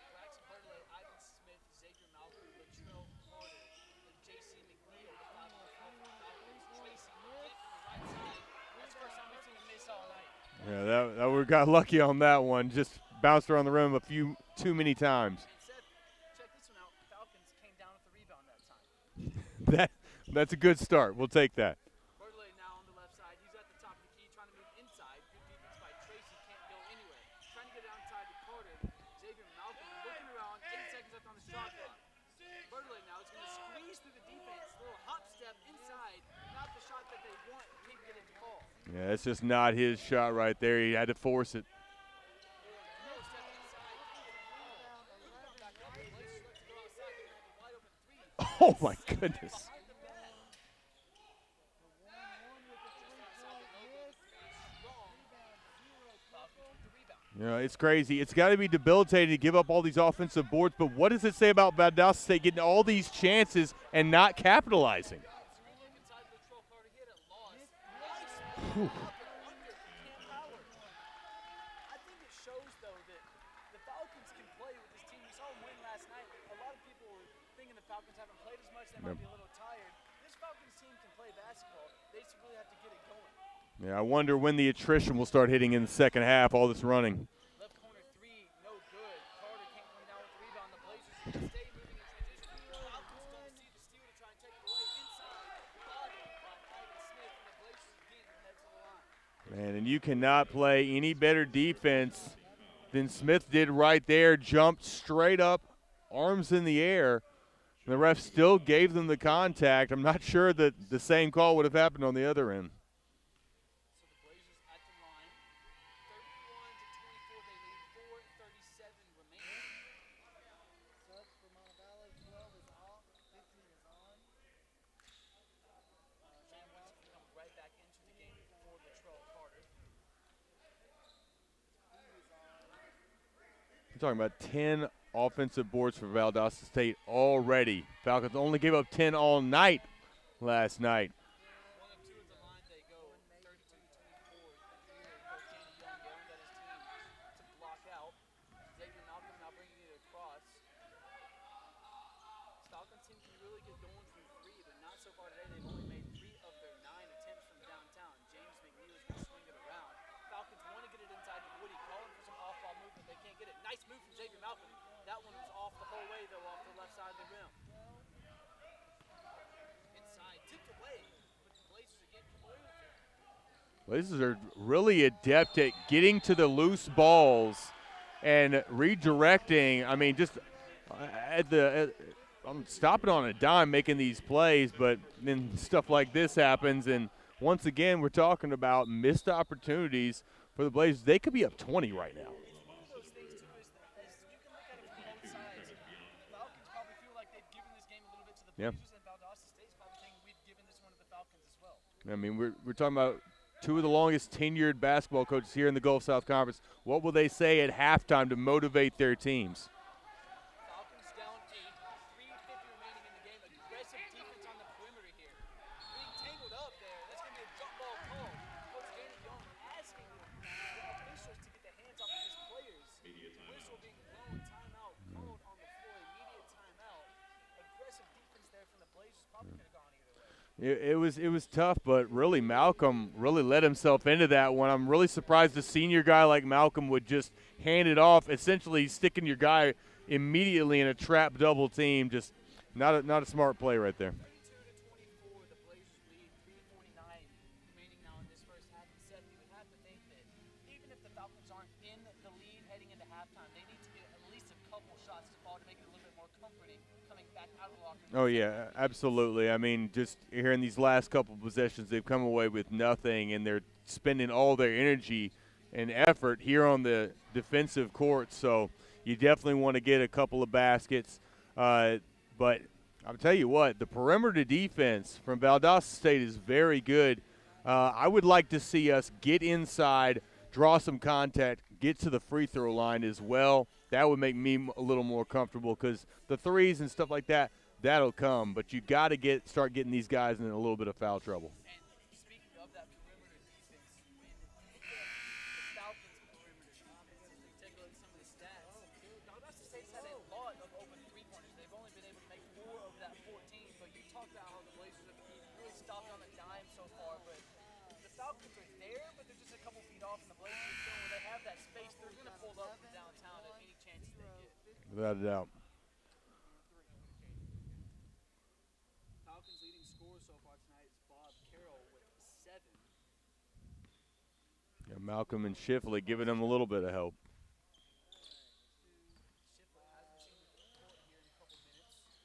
Braxton Bertollet, Ivan Smith, Xavier Malcolm, Latrell Carter, and J.C. McNeil, the 5 on the Falcons. Tracy hit from the right side. That's the first time we've seen him miss all night. Yeah, we got lucky on that one. Just bounced around the rim a few too many times. And Seth, check this one out. Falcons came down with the rebound that time. That's a good start. We'll take that. Bertollet now on the left side. He's at the top of the key, trying to move inside. Good defense by Tracy. Can't go anywhere. Trying to get it outside to Carter. Xavier Malcolm looking around. 8 seconds left on the shot clock. Bertollet now is going to squeeze through the defense. Little hop step inside. Not the shot that Yeah, that's just not his shot right there. He had to force it. Oh, my goodness. You know, it's crazy. It's got to be debilitating to give up all these offensive boards, but what does it say about Valdosta State getting all these chances and not capitalizing? Whew. I think it shows, though, that the Falcons can play with this team. We saw them win last night. A lot of people were thinking the Falcons haven't played as much. They might be a little tired. This Falcons team can play basketball. They just really have to get it going. Yeah, I wonder when the attrition will start hitting in the second half, all this running. Left corner three, no good. Carter can't come down with the rebound. The Blazers stay moving in transition. Falcons don't see the steal to try and take it away. Inside, body by Ivan Smith, and the Blazers again head to the line. Man, and you cannot play any better defense than Smith did right there. Jumped straight up, arms in the air. And the ref still gave them the contact. I'm not sure that the same call would have happened on the other end. So the Blazers at the line, 31-24. They lead 4:37 remaining. Sub for Montevallo, 12 is off, 15 is on. Chambers comes right back into the game for Latrell Carter. We're talking about 10 offensive boards for Valdosta State already. Falcons only gave up 10 all night last night. 1 of 2 at the line. They go 32-24. Here, Coach Danny Young yelling at his team to block out. Xavier Malcolm now bringing it across. Falcons team can really get going from 3, but not so far today. They've only made 3 of their 9 attempts from downtown. James McNeil is going to swing it around. Falcons want to get it inside to Woody, calling for some off-ball movement. They can't get it. Nice move from Xavier Malcolm. That one was off the whole way, though, off the left side of the rim. Inside, tipped away, but the Blazers again come away with it. Blazers are really adept at getting to the loose balls and redirecting. I mean, just I'm stopping on a dime making these plays, but then stuff like this happens. And once again, we're talking about missed opportunities for the Blazers. They could be up 20 right now. One of those things, too, is you can look at it from both sides. Falcons probably feel like they've given this game a little bit to the Blazers, and Valdosta State's probably thinking we've given this one to the Falcons as well. I mean, we're talking about 2 of the longest tenured basketball coaches here in the Gulf South Conference. What will they say at halftime to motivate their teams? Falcons down 8, 3:50 remaining in the game. Aggressive defense on the perimeter here. Being tangled up there. That's going to be a jump ball call. Coach Danny Young asking the officials to get their hands off of his players. Whistle being blown, timeout called on the floor. Immediate timeout. Aggressive defense there from the Blazers. Probably could have gone either way. It was tough, but really Malcolm really let himself into that one. I'm really surprised a senior guy like Malcolm would just hand it off, essentially sticking your guy immediately in a trap double team. Just not a smart play right there. 32-24, the Blazers lead. 3:49 remaining now in this first half. And Seth, you would have to think that even if the Falcons aren't in the lead heading into halftime, they need to get at least a couple shots to fall to make it a little bit more comforting coming back out of the locker room. Oh, yeah, absolutely. I mean, just here in these last couple possessions, they've come away with nothing, and they're spending all their energy and effort here on the defensive court. So you definitely want to get a couple of baskets. But I'll tell you what, the perimeter defense from Valdosta State is very good. I would like to see us get inside, draw some contact, get to the free throw line as well. That would make me a little more comfortable because the threes and stuff like that, that'll come. But you got to start getting these guys in a little bit of foul trouble. And speaking of that perimeter defense, the Falcons' perimeter defense, if you take a look at some of the stats, Valdosta State's had a lot of open three-pointers. They've only been able to make 4 of that 14, but you talked about how the Blazers have really stopped on a dime so far, but the Falcons are there, but they're just a couple feet off, and the Blazers, when they have that space, they're going to pull up from downtown at any chance they get. Without a doubt. Falcons' leading scorer so far tonight is Bob Carroll with 7. Yeah, Malcolm and Shifley giving them a little bit of help. Shiflett hasn't seen the court here in a couple minutes.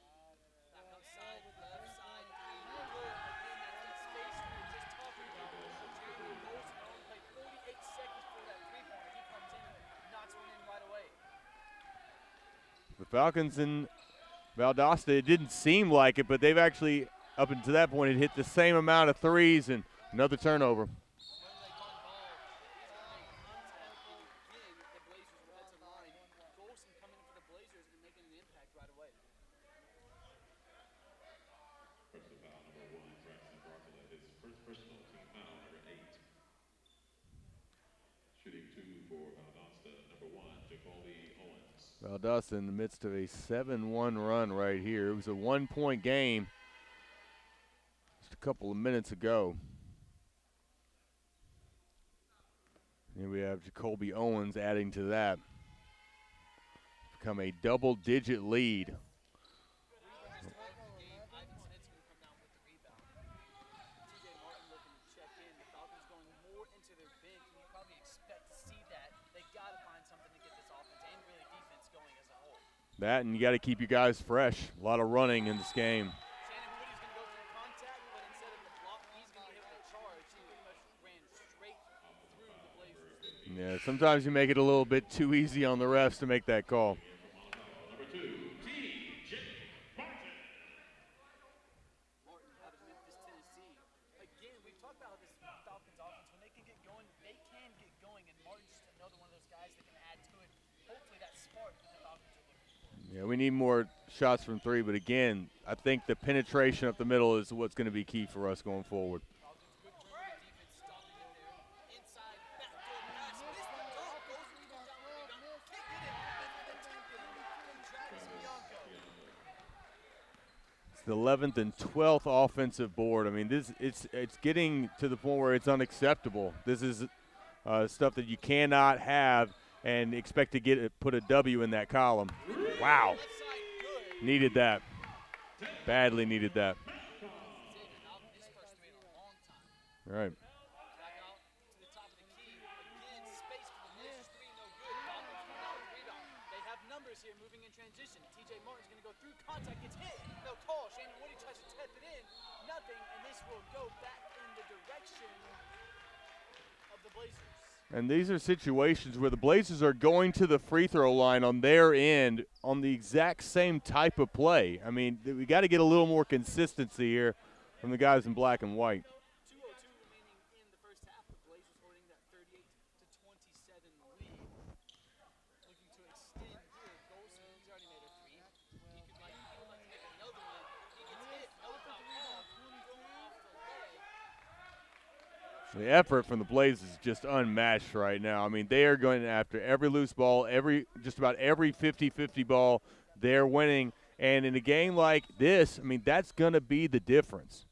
Back outside, left side, three. No good. Again, that's that space we were just The Falcons and Valdosta, it didn't seem like it, but they've actually, up until that point, had hit the same amount of threes and another turnover. Valdosta in the midst of a 7-1 run right here. It was a 1-point game just a couple of minutes ago. Here we have Jacoby Owens adding to that. Become a double-digit lead. That, and you got to keep your guys fresh. A lot of running in this game. Yeah, sometimes you make it a little bit too easy on the refs to make that call. Number 2, TJ Martin. Martin out of Memphis, Tennessee. Again, we've talked about this Falcons offense. When they can get going, they can get going, and Martin's just another one of those guys that can add to it. Hopefully that spark that the Falcons are looking for. Yeah, we need more shots from three, but again, I think the penetration up the middle is what's going to be key for us going forward. The 11th and 12th offensive board. I mean, it's getting to the point where it's unacceptable. This is stuff that you cannot have and expect to put a W in that column. Wow, needed that. Badly needed that. All right. Here moving in transition. TJ Martin's going to go through contact, gets hit. No call. Shannon Woody tries to tap it in. Nothing, and this will go back in the direction of the Blazers. And these are situations where the Blazers are going to the free throw line on their end on the exact same type of play. I mean, we got to get a little more consistency here from the guys in black and white. 2:02 remaining in the first half. The Blazers holding that 38-27 lead. Looking to extend here. Golson, he's already made a three. He would like to make another one. He gets hit. No foul call. Going off the leg. The effort from the Blazers is just unmatched right now. I mean, they are going after every loose ball, just about every 50-50 ball. They're winning. And in a game like this, I mean, that's going to be the difference.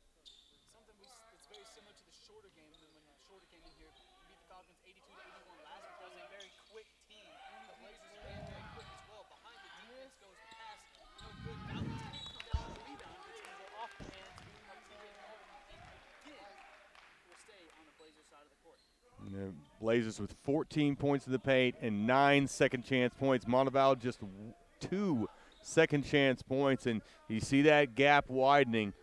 Something that's very similar to the Shorter game when Shorter came in here. He beat the Falcons 82-81 last week. That was a very quick team. The Blazers are very quick as well. Behind the defense goes the pass. No good. Falcons can't come down on the rebound. It's going to go off the hands of TJ Martin. And again, will stay on the Blazers side of the court. The Blazers with 14 points in the paint and 9 second chance points. Montevallo just 2 second chance points, and you see that gap widening.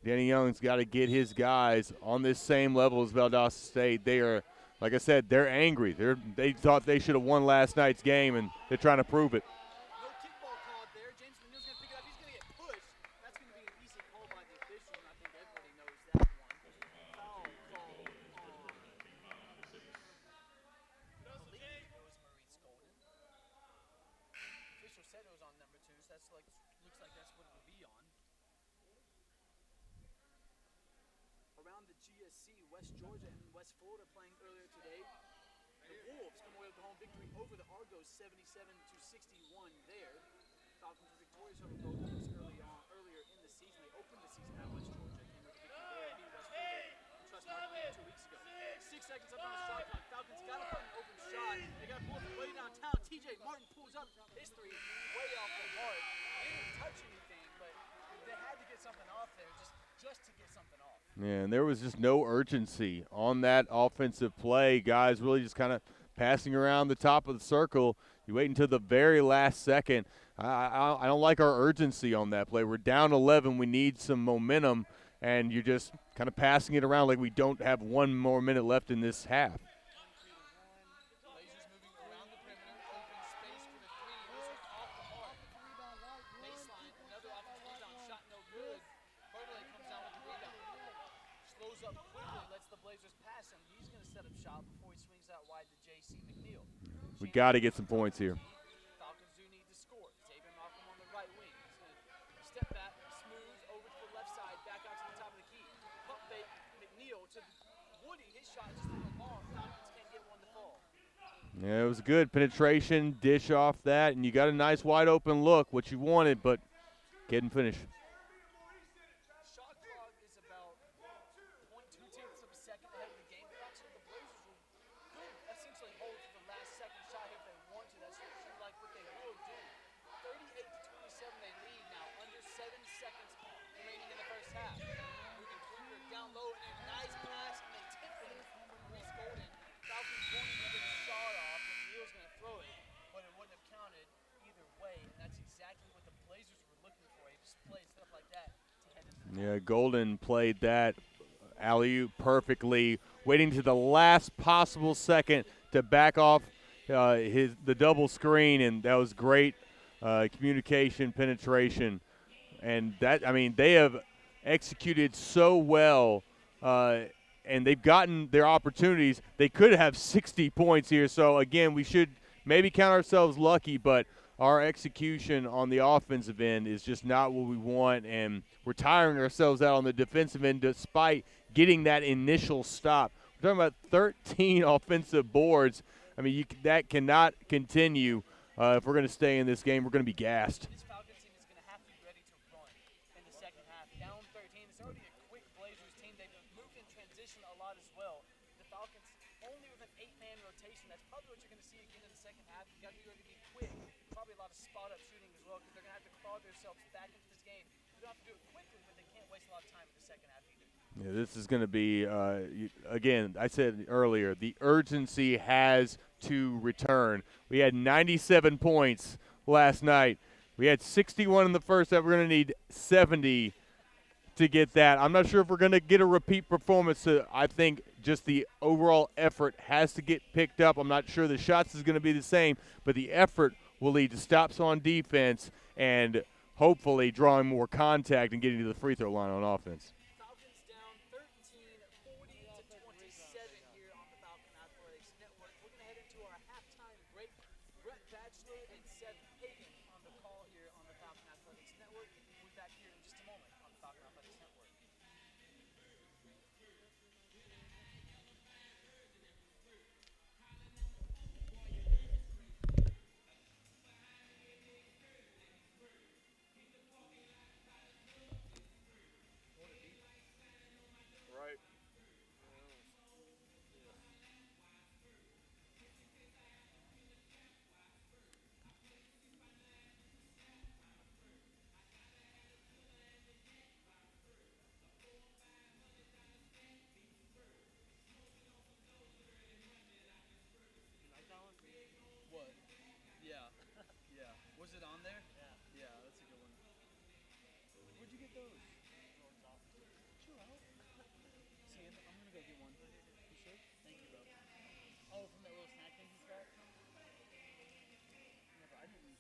Danny Young's got to get his guys on this same level as Valdosta State. They are, like I said, they're angry. They thought they should have won last night's game, and they're trying to prove it. No kickball called there. James McNeil's going to pick it up. He's going to get pushed. That's going to be an easy call by the official, and I think everybody knows that one. Foul call on. I believe it was Maurice Golden. Official said it was on number 2, so that's looks like that's what it'll be on. Around the GSC, West Georgia and West Florida playing earlier today. The Wolves come away with the home victory over the Argos, 77-61 there. Falcons were victorious over both teams earlier in the season. They opened the season at West Georgia, came with a victory there, beat West Florida and Trust Martin 2 weeks ago. 6 seconds up on the shot clock. Falcons got to find an open shot. They got to pull it way downtown. TJ Martin pulls up his three way off the mark. They didn't touch anything, but they had to get something off there just to get something off. Yeah, and there was just no urgency on that offensive play. Guys really just kind of passing around the top of the circle. You wait until the very last second. I don't like our urgency on that play. We're down 11. We need some momentum, and you're just kind of passing it around like we don't have one more minute left in this half. Blazers moving around the perimeter, open space for the three. This is off the mark. We got to get some points here. Falcons do need to score. Xavier Malcolm on the right wing. He's going to step back, smooth over to the left side, back out to the top of the key. Pump fake, McNeil to Woody. His shot just a little long. Falcons can't get one to fall. Yeah, it was good penetration, dish off that, and you got a nice wide open look, what you wanted, but couldn't finish. Shot clock is about 0.2 tenths of a second ahead of the game clock, so the Blazers will could essentially hold to the last second shot here if they want to. That's usually like what they will do. 38 to 27, they lead now, under 7 seconds remaining in the first half. Moving quicker down low, and a nice pass, and they tip it from Reese Golden. Falcons won't even get a shot off, and Neal's going to throw it, but it wouldn't have counted either way, and that's exactly what the Blazers were looking for, a display, stuff like that, to head into the Yeah, Golden played that alley-oop perfectly, waiting to the last possible second to back off the double screen, and that was great communication, penetration, and that, I mean, they have executed so well, and they've gotten their opportunities. They could have 60 points here, so again, we should maybe count ourselves lucky, but our execution on the offensive end is just not what we want, and we're tiring ourselves out on the defensive end despite getting that initial stop. We're talking about 13 offensive boards. I mean, that cannot continue if we're going to stay in this game. We're going to be gassed. This Falcons team is going to have to be ready to run in the second half. Down 13, it's already a quick Blazers team. They've moved in transition a lot as well. The Falcons only with an 8-man rotation. That's probably what you're going to see again in the second half. You got to be ready to be quick. Probably a lot of spot-up shooting as well because they're going to have to claw themselves back into this game. They don't have to do it quickly, but they can't waste a lot of time in the second half either. Yeah, this is going to be, again, I said earlier, the urgency has to return. We had 97 points last night. We had 61 in the first half. We're going to need 70 to get that. I'm not sure if we're going to get a repeat performance. I think just the overall effort has to get picked up. I'm not sure the shots is going to be the same, but the effort will lead to stops on defense and hopefully drawing more contact and getting to the free throw line on offense. Falcons down 13, 40 to 27 here on the Falcon Athletics Network. We're going to head into our halftime break. Brett Batchelor and Seth Hagan on the call here on the Falcon Athletics Network. We'll be back here in just a moment on the Falcon Athletics Network. Right. What? Yeah. Yeah. Was it on there? Yeah. Yeah, that's a good one. Where'd you get those? Chill out. See, I'm going to go get one. You sure? Thank you, bro. Oh, from that little snack thing he's got? Never, I didn't.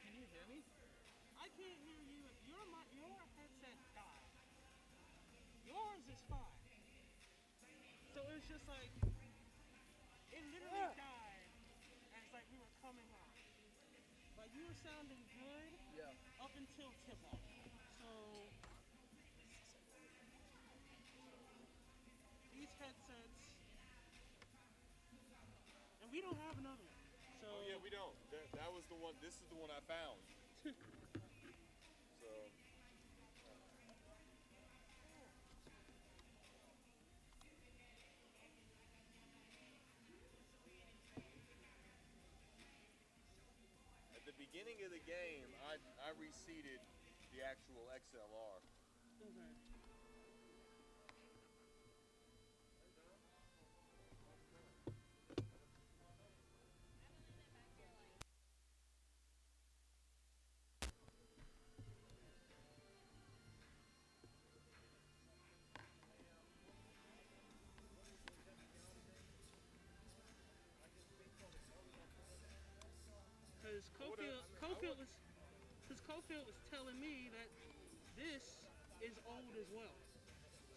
Can you hear me? I can't hear you if your headset died. Yours is fine. So it was just like, it literally died as like we were coming on. But you were sounding good Yeah. up until tip-off. So these headsets, and we don't have another one. So Oh yeah, we don't. That was the one. This is the one I found. So. At the beginning of the game, I reseated the actual XLR. okay. Cofield was telling me that this is old as well.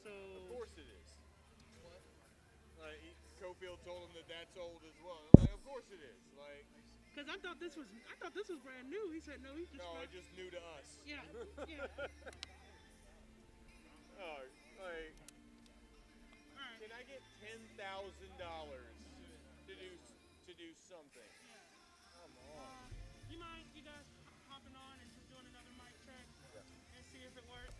So. Of course it is. What? Cofield told him that that's old as well. I'm like, of course it is. Like. Cause I thought this was brand new. He said no. He just. No, it's just new to us. Yeah. Yeah. Oh, like. All right. Can I get $10,000 to do something? Yeah. Come on. You mind you guys hopping on and just doing another mic check and see if it works?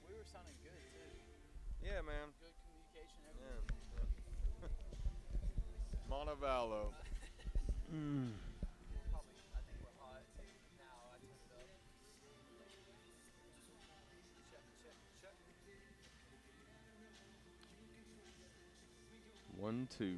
We were sounding good too. Yeah, man. Good communication, everything. Yeah. Montevallo. Probably, I think we're hot now. I turned it up. Check, check, check. 1, 2.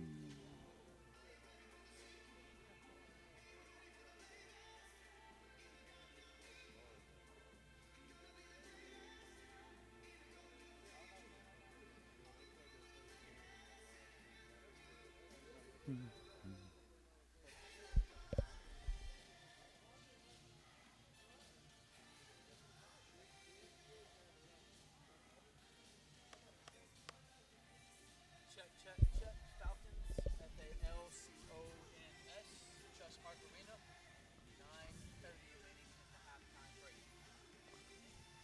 Check, check, check. Falcons, Falcons, Trust Park Arena. 9:30 remaining in the halftime break.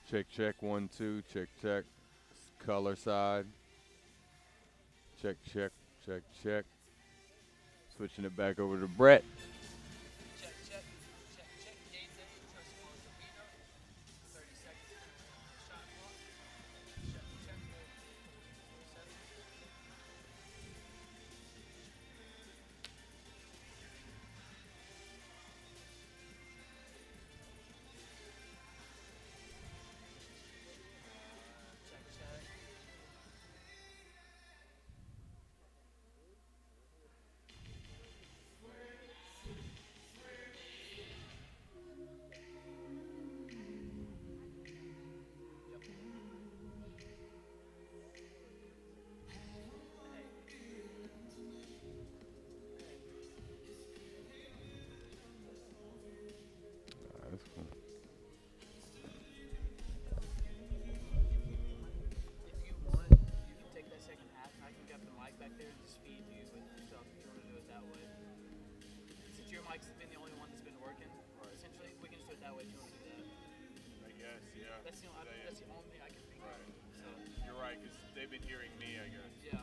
Check, check, 1, 2. Check, check. Color side. Check, check, check, check. Switching it back over to Brett. Check, check, check, check. Game day, Trust Park Arena. 30 seconds on the shot clock. Check, check. 7. Check, check. That's cool. If you want, you can take that second half and I can grab the mic back there and just feed you with stuff if you want to do it that way. Since your mic's been the only one that's been working, essentially, we can just do it that way if you want to do that. I guess, yeah. That's the only thing I can think Right. of. So, You're right, because they've been hearing me, I guess. yeah.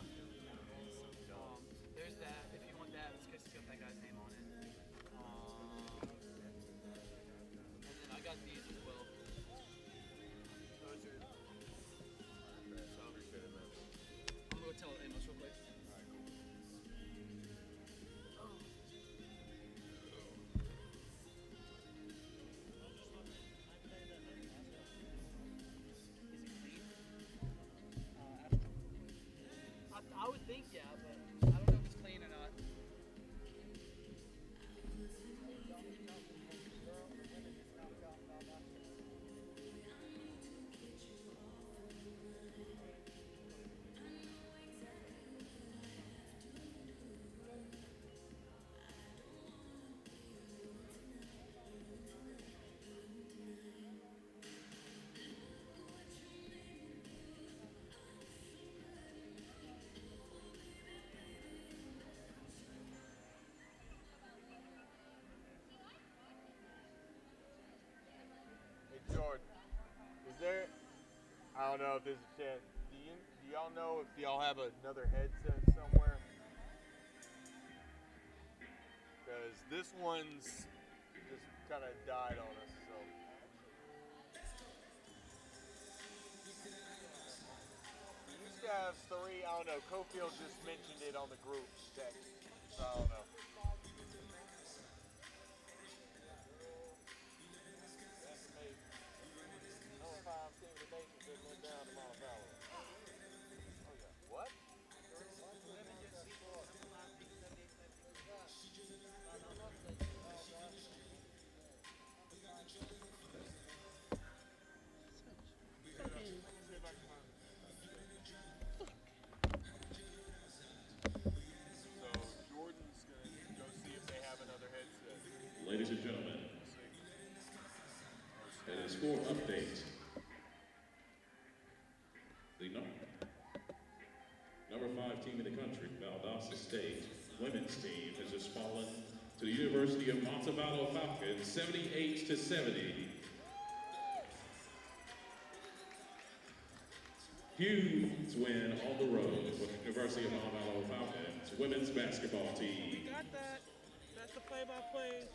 There's that. If you want that, it's got that guy's name on it. And then I got these as well. Those are. So, Appreciate it, man. I'm going to tell Amos real quick. Is it clean? I would think, yeah, but I don't know if it's clean or not. Hey, Jordan, is there, I don't know if there's a chance, do y'all know if y'all have another headset somewhere? Because this one's just kind of died on us, so. These guys 3, I don't know, Cofield just mentioned it on the group text, so I don't know. What? gentlemen, it is for update. The number 5 team in the country, Valdosta State women's team, has just fallen to the University of Montevallo Falcons, 78-70. Huge win on the road for the University of Montevallo Falcons women's basketball team. We got that. That's the play-by-play.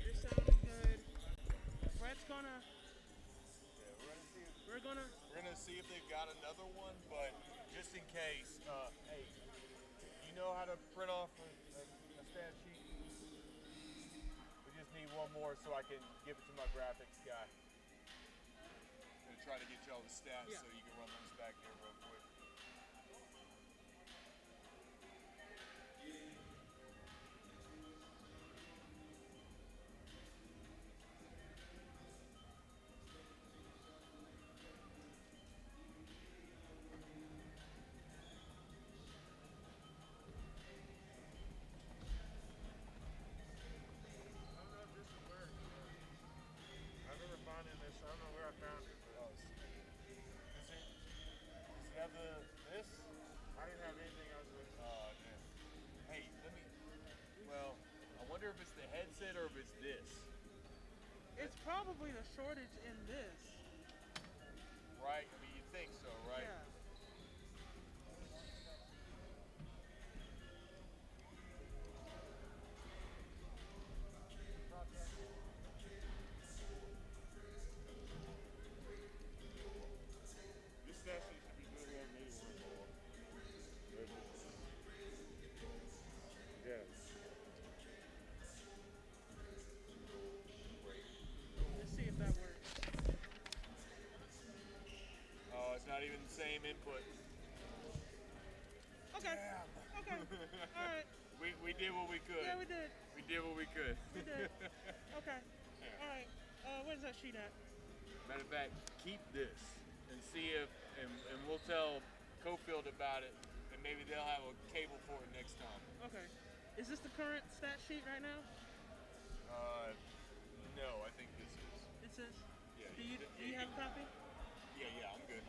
You're sounding good. Brett's gonna. We're gonna see if they've got another one, but just in case, hey, you know how to print off a stat sheet? We just need one more so I can give it to my graphics guy. I'm gonna try to get y'all the stats so you can run those back here real quick. Or if it's this. It's probably the shortage in this. Right? I mean, you think so, right? Yeah. This actually should be good on me more. Yeah. Let's see if that works. Oh, it's not even the same input. Okay. Damn. Okay. All right. We did what we could. Yeah, we did. We did what we could. We did. Okay. All right. Where's that sheet at? Matter of fact, keep this and see if, and we'll tell Cofield about it, and maybe they'll have a cable for it next time. Okay. Is this the current stat sheet right now? No, I think this is. This is? Yeah. Do you have a copy? Yeah, I'm good.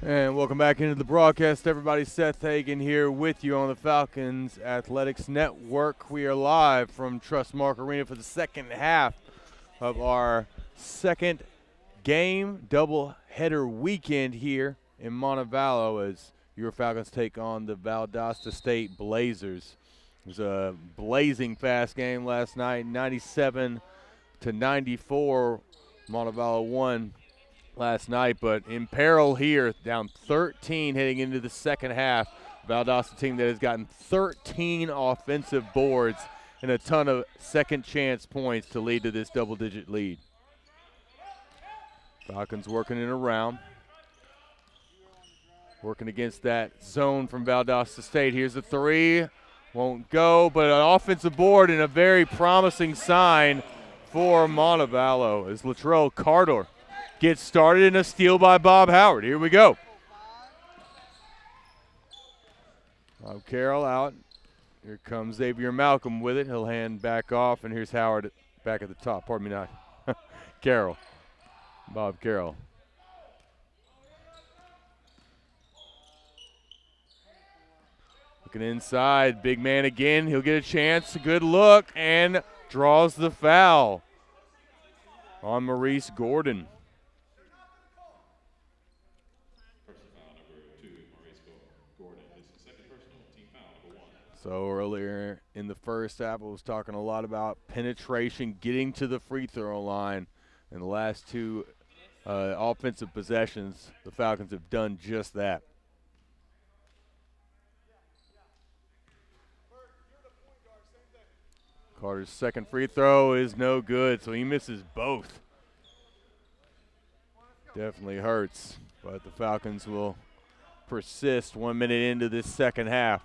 And welcome back into the broadcast, everybody. Seth Hagen here with you on the Falcons Athletics Network. We are live from Trustmark Arena for the second half of our second game double-header weekend here in Montevallo as your Falcons take on the Valdosta State Blazers. It was a blazing fast game last night, 97-94. Montevallo won last night, but in peril here, down 13 heading into the second half. Valdosta team that has gotten 13 offensive boards and a ton of second chance points to lead to this double-digit lead. Falcons working it around. Working against that zone from Valdosta State. Here's a three. Won't go, but an offensive board and a very promising sign for Montevallo as Latrell Carter gets started in a steal by Bob Howard. Here we go. Bob Carroll out. Here comes Xavier Malcolm with it. He'll hand back off, and here's Howard back at the top. Pardon me, not Carroll. Bob Carroll. Looking inside. Big man again. He'll get a chance. A good look, and draws the foul on Maurice Gordon. So earlier in the first half, I was talking a lot about penetration, getting to the free throw line. In the last two offensive possessions, the Falcons have done just that. Carter's second free throw is no good, so he misses both. Definitely hurts, but the Falcons will persist 1 minute into this second half.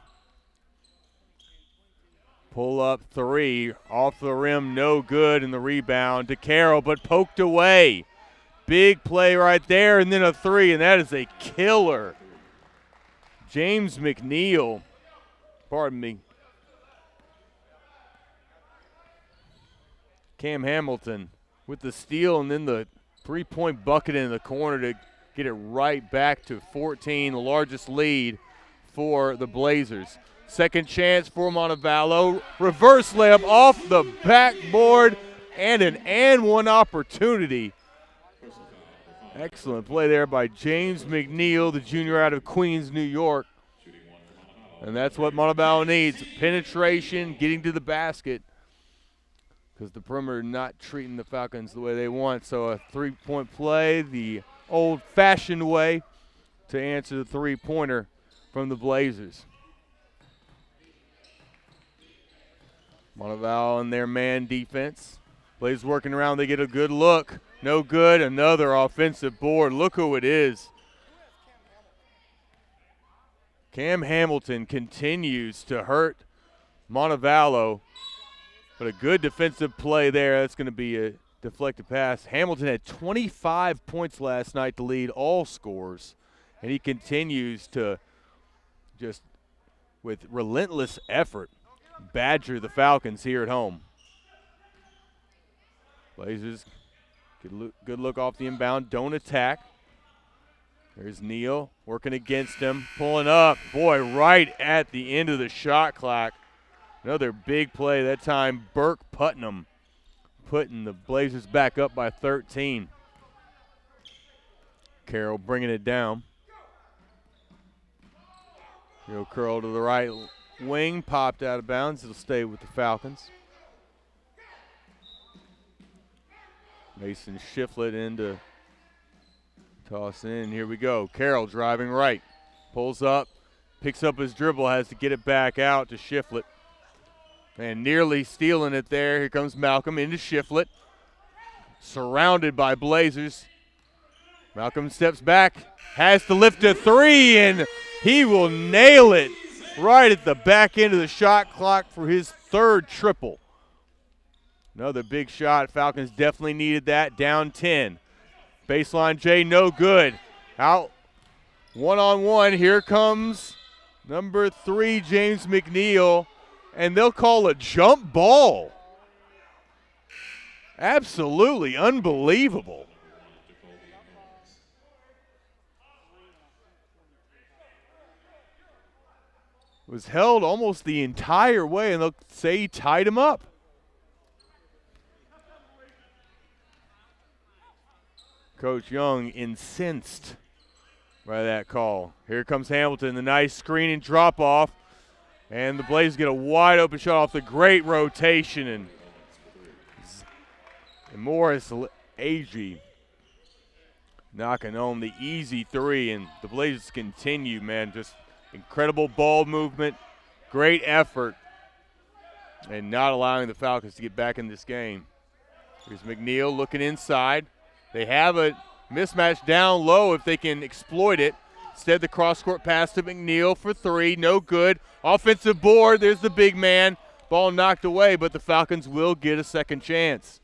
Pull up three, off the rim, no good, and the rebound to Carroll, but poked away. Big play right there, and then a three, and that is a killer. James McNeil, pardon me. Cam Hamilton with the steal, and then the three-point bucket in the corner to get it right back to 14, the largest lead for the Blazers. Second chance for Montevallo. Reverse layup off the backboard and an and-one opportunity. Excellent play there by James McNeil, the junior out of Queens, New York. And that's what Montevallo needs, penetration, getting to the basket, because the perimeter not treating the Falcons the way they want. So a three-point play, the old-fashioned way to answer the three-pointer from the Blazers. Montevallo and their man defense. Blazers working around, they get a good look. No good, another offensive board. Look who it is. Cam Hamilton continues to hurt Montevallo, but a good defensive play there. That's going to be a deflected pass. Hamilton had 25 points last night to lead all scores, and he continues to just, with relentless effort, badger the Falcons here at home. Blazers, good look off the inbound, don't attack. There's Neal working against him, pulling up. Boy, right at the end of the shot clock. Another big play, that time Burke Putnam putting the Blazers back up by 13. Carroll bringing it down. He'll curl to the right wing, popped out of bounds. It'll stay with the Falcons. Mason Shiflett in to toss in. Here we go. Carroll driving right. Pulls up, picks up his dribble, has to get it back out to Shiflett. And nearly stealing it there. Here comes Malcolm into Shiflett. Surrounded by Blazers. Malcolm steps back, has to lift a three, and he will nail it right at the back end of the shot clock for his third triple. Another big shot. Falcons definitely needed that. Down 10. Baseline J, no good. Out one-on-one. Here comes number 3, James McNeil, and they'll call a jump ball. Absolutely unbelievable. was held almost the entire way, and they'll say he tied him up. Coach Young incensed by that call. Here comes Hamilton, the nice screen and drop off, and the Blazers get a wide open shot off the great rotation, and Morris Agee knocking home the easy three, and the Blazers continue, man. Just incredible ball movement, great effort, and not allowing the Falcons to get back in this game. Here's McNeil looking inside. They have a mismatch down low if they can exploit it. Instead, the cross-court pass to McNeil for three, no good. Offensive board, there's the big man. Ball knocked away, but the Falcons will get a second chance.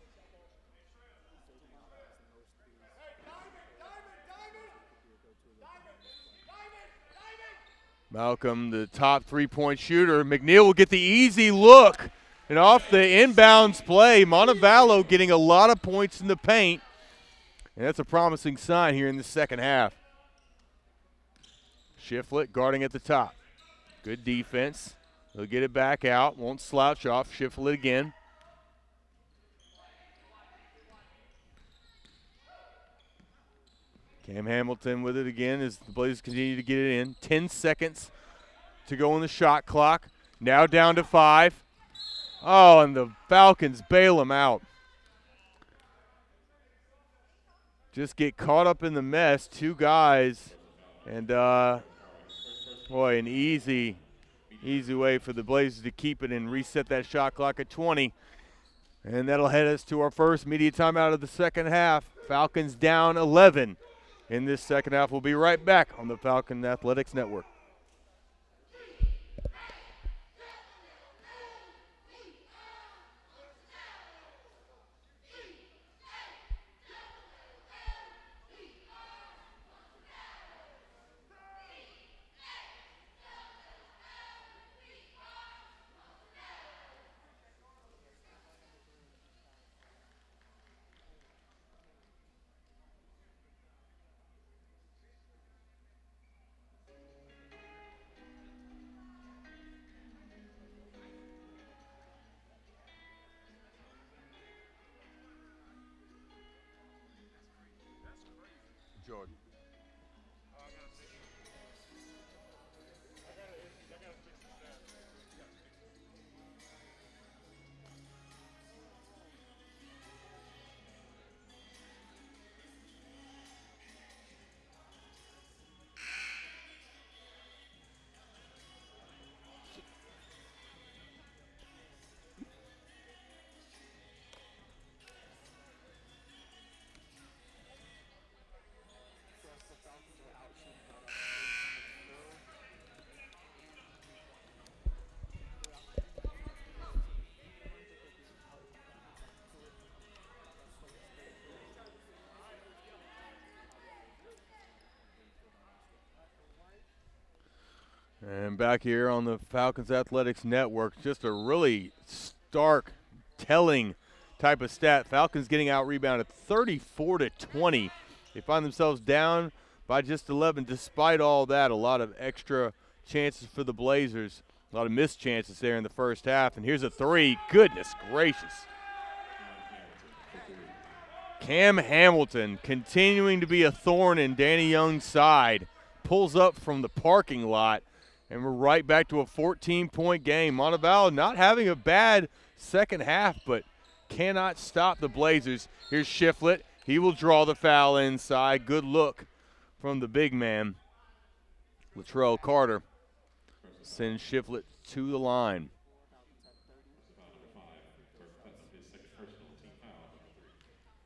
Malcolm, the top three-point shooter. McNeil will get the easy look. And off the inbounds play, Montevallo getting a lot of points in the paint. And that's a promising sign here in the second half. Shiflett guarding at the top. Good defense. They'll get it back out. Won't slouch off. Shiflett again. Cam Hamilton with it again as the Blazers continue to get it in. 10 seconds to go on the shot clock. Now down to 5. Oh, and the Falcons bail him out. Just get caught up in the mess. Two guys. And, boy, an easy way for the Blazers to keep it and reset that shot clock at 20. And that'll head us to our first media timeout of the second half. Falcons down 11 in this second half. We'll be right back on the Falcon Athletics Network. Jordan. And back here on the Falcons Athletics Network, just a really stark, telling type of stat. Falcons getting out-rebounded 34-20. They find themselves down by just 11. Despite all that, a lot of extra chances for the Blazers. A lot of missed chances there in the first half. And here's a three. Goodness gracious. Cam Hamilton continuing to be a thorn in Danny Young's side. Pulls up from the parking lot. And we're right back to a 14-point game. Montevallo not having a bad second half, but cannot stop the Blazers. Here's Shiflett. He will draw the foul inside. Good look from the big man. Latrell Carter sends Shiflett to the line.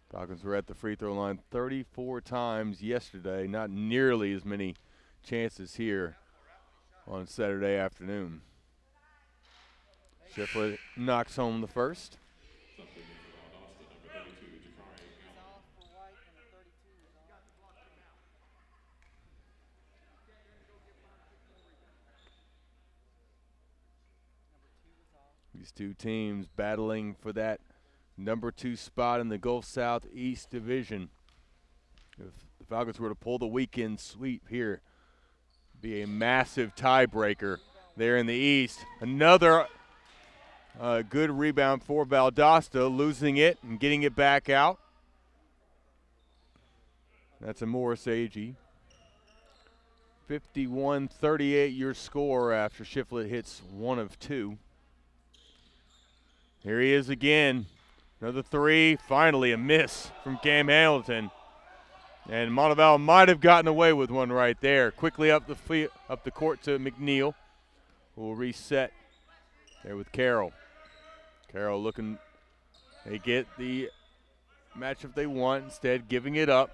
Falcons were at the free throw line 34 times yesterday. Not nearly as many chances here on Saturday afternoon. Shiflett knocks home the first. These two teams battling for that number 2 spot in the Gulf Southeast Division. If the Falcons were to pull the weekend sweep here, be a massive tiebreaker there in the East. Another good rebound for Valdosta, losing it and getting it back out. That's a Morris Agee. 51-38 your score after Shiflett hits 1 of 2. Here he is again. Another three. Finally a miss from Cam Hamilton. And Montevallo might have gotten away with one right there. Quickly up the court to McNeil, who will reset there with Carroll. Carroll looking, they get the matchup they want, instead giving it up.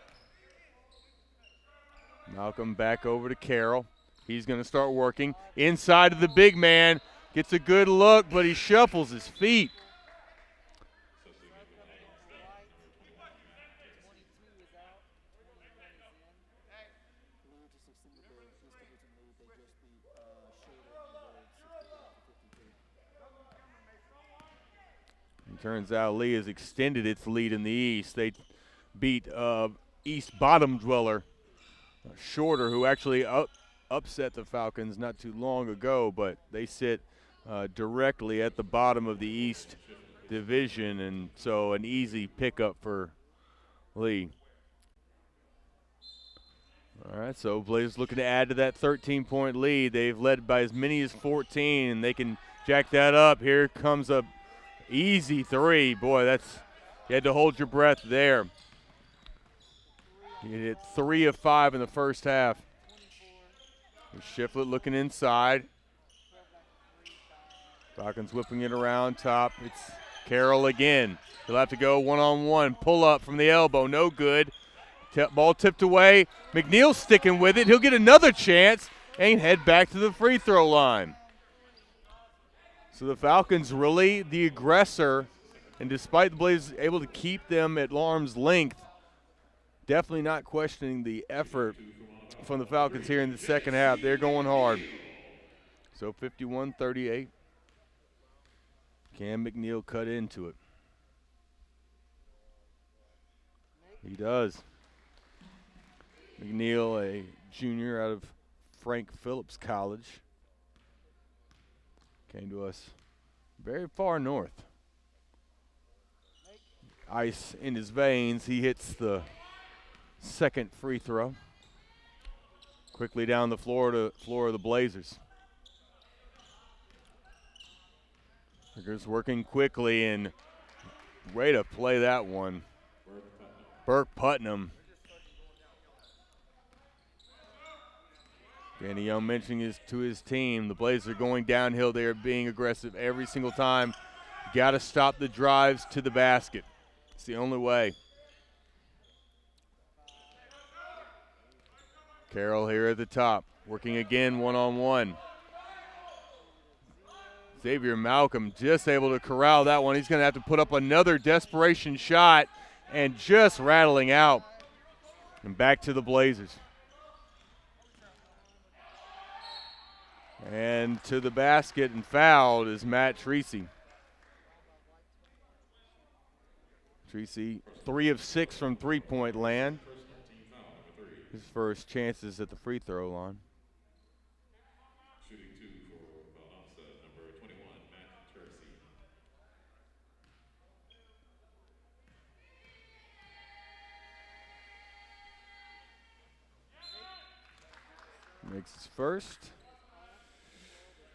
Malcolm back over to Carroll. He's going to start working. Inside of the big man. Gets a good look, but he shuffles his feet. It turns out Lee has extended its lead in the East. They beat East bottom dweller Shorter, who actually upset the Falcons not too long ago, but they sit directly at the bottom of the East Division, and so an easy pickup for Lee. All right, so Blazers looking to add to that 13-point lead. They've led by as many as 14, and they can jack that up. Here comes a easy three. Boy, you had to hold your breath there. You hit 3 of 5 in the first half. Shiflett looking inside. Falcons whipping it around top. It's Carroll again. He'll have to go one-on-one. Pull up from the elbow, no good. Ball tipped away. McNeil sticking with it. He'll get another chance and head back to the free throw line. So the Falcons really the aggressor, and despite the Blazers able to keep them at arm's length, definitely not questioning the effort from the Falcons here in the second half. They're going hard. So 51-38. Cam McNeil cut into it. He does. McNeil, a junior out of Frank Phillips College. Came to us very far north. Ice in his veins. He hits the second free throw. Quickly down the floor of the Blazers. Riggers working quickly, and way to play that one. Burke Putnam. Danny Young mentioning to his team, the Blazers are going downhill. They are being aggressive every single time. You got to stop the drives to the basket. It's the only way. Carroll here at the top, working again one-on-one. Xavier Malcolm just able to corral that one. He's going to have to put up another desperation shot, and just rattling out. And back to the Blazers. And to the basket and fouled is Matt Treacy. Treacy, 3 of 6 from three-point land. His first chances at the free throw line. Shooting 2 for Valdosta, number 21, Matt Treacy. Makes his first.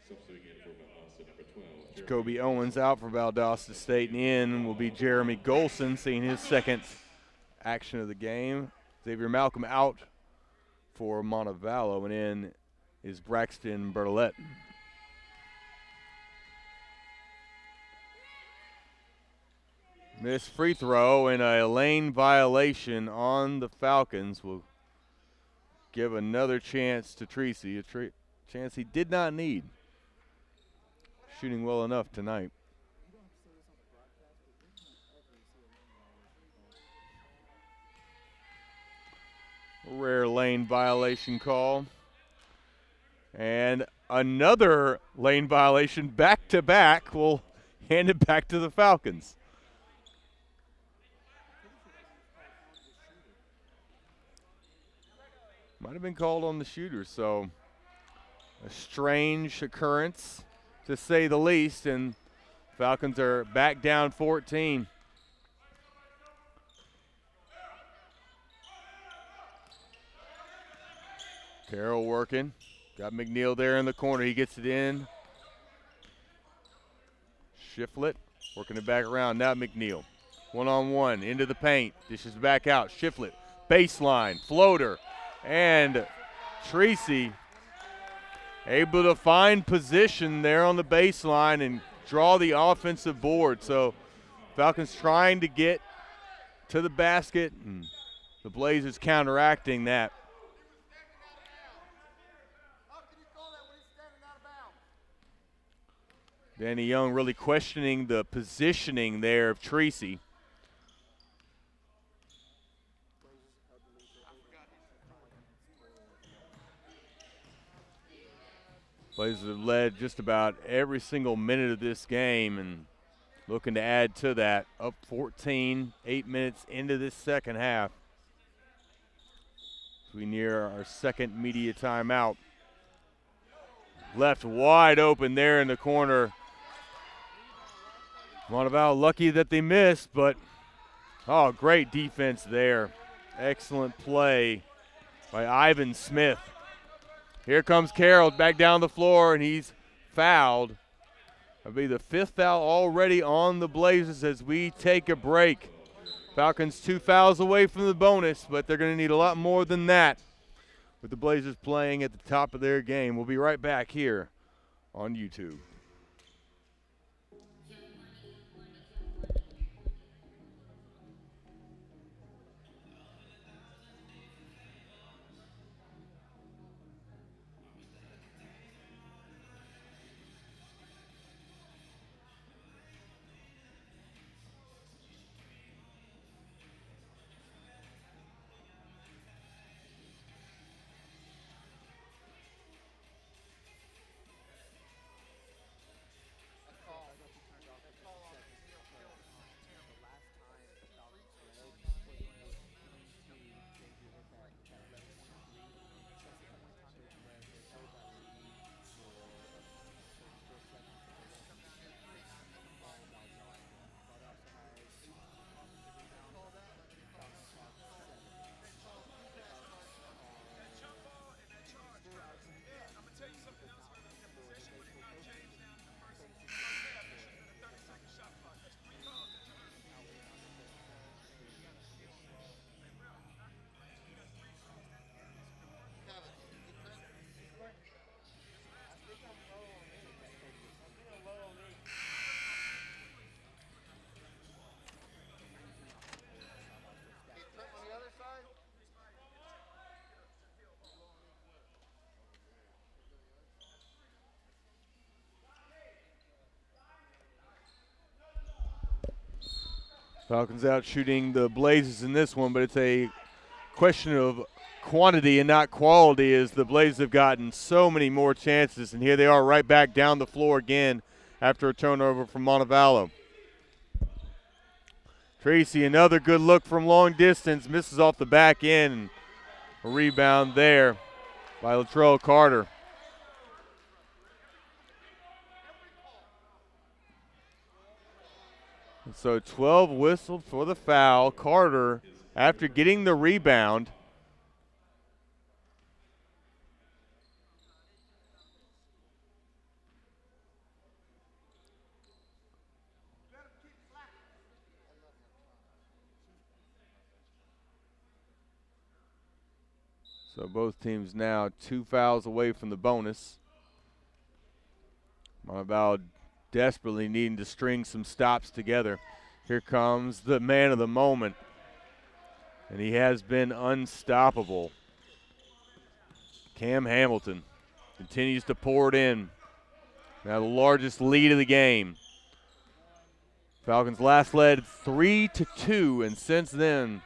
Substituting in for Valdosta, number 12, Jacoby Owens out for Valdosta State, and in will be Jeremy Golson, seeing his second action of the game. Xavier Malcolm out for Montevallo, and in is Braxton Bertolette. Missed free throw and a lane violation on the Falcons will give another chance to Treacy, a chance he did not need. Shooting well enough tonight. Rare lane violation call. And another lane violation back-to-back will hand it back to the Falcons. Might have been called on the shooter, so A strange occurrence, to say the least, and Falcons are back down 14. Carroll working. Got McNeil there in the corner. He gets it in. Shiflett working it back around. Now McNeil. One-on-one into the paint. Dishes back out. Shiflett. Baseline. Floater. And Tracy able to find position there on the baseline and draw the offensive board. So Falcons trying to get to the basket, and the Blazers counteracting that. Danny Young really questioning the positioning there of Tracy. Blazers have led just about every single minute of this game and looking to add to that. Up 14, 8 minutes into this second half. As we near our second media timeout. Left wide open there in the corner. Montevallo lucky that they missed, but great defense there. Excellent play by Ivan Smith. Here comes Carroll back down the floor, and he's fouled. That'll be the 5th foul already on the Blazers as we take a break. Falcons 2 fouls away from the bonus, but they're going to need a lot more than that with the Blazers playing at the top of their game. We'll be right back here on YouTube. Falcons out shooting the Blazers in this one, but it's a question of quantity and not quality as the Blazers have gotten so many more chances. And here they are right back down the floor again after a turnover from Montevallo. Tracy, another good look from long distance, misses off the back end. A rebound there by Latrell Carter. So 12 whistled for the foul. Carter, after getting the rebound, so both teams now 2 fouls away from the bonus. Montevallo desperately needing to string some stops together. Here comes the man of the moment, and he has been unstoppable. Cam Hamilton continues to pour it in. Now the largest lead of the game. Falcons last led 3-2, and since then,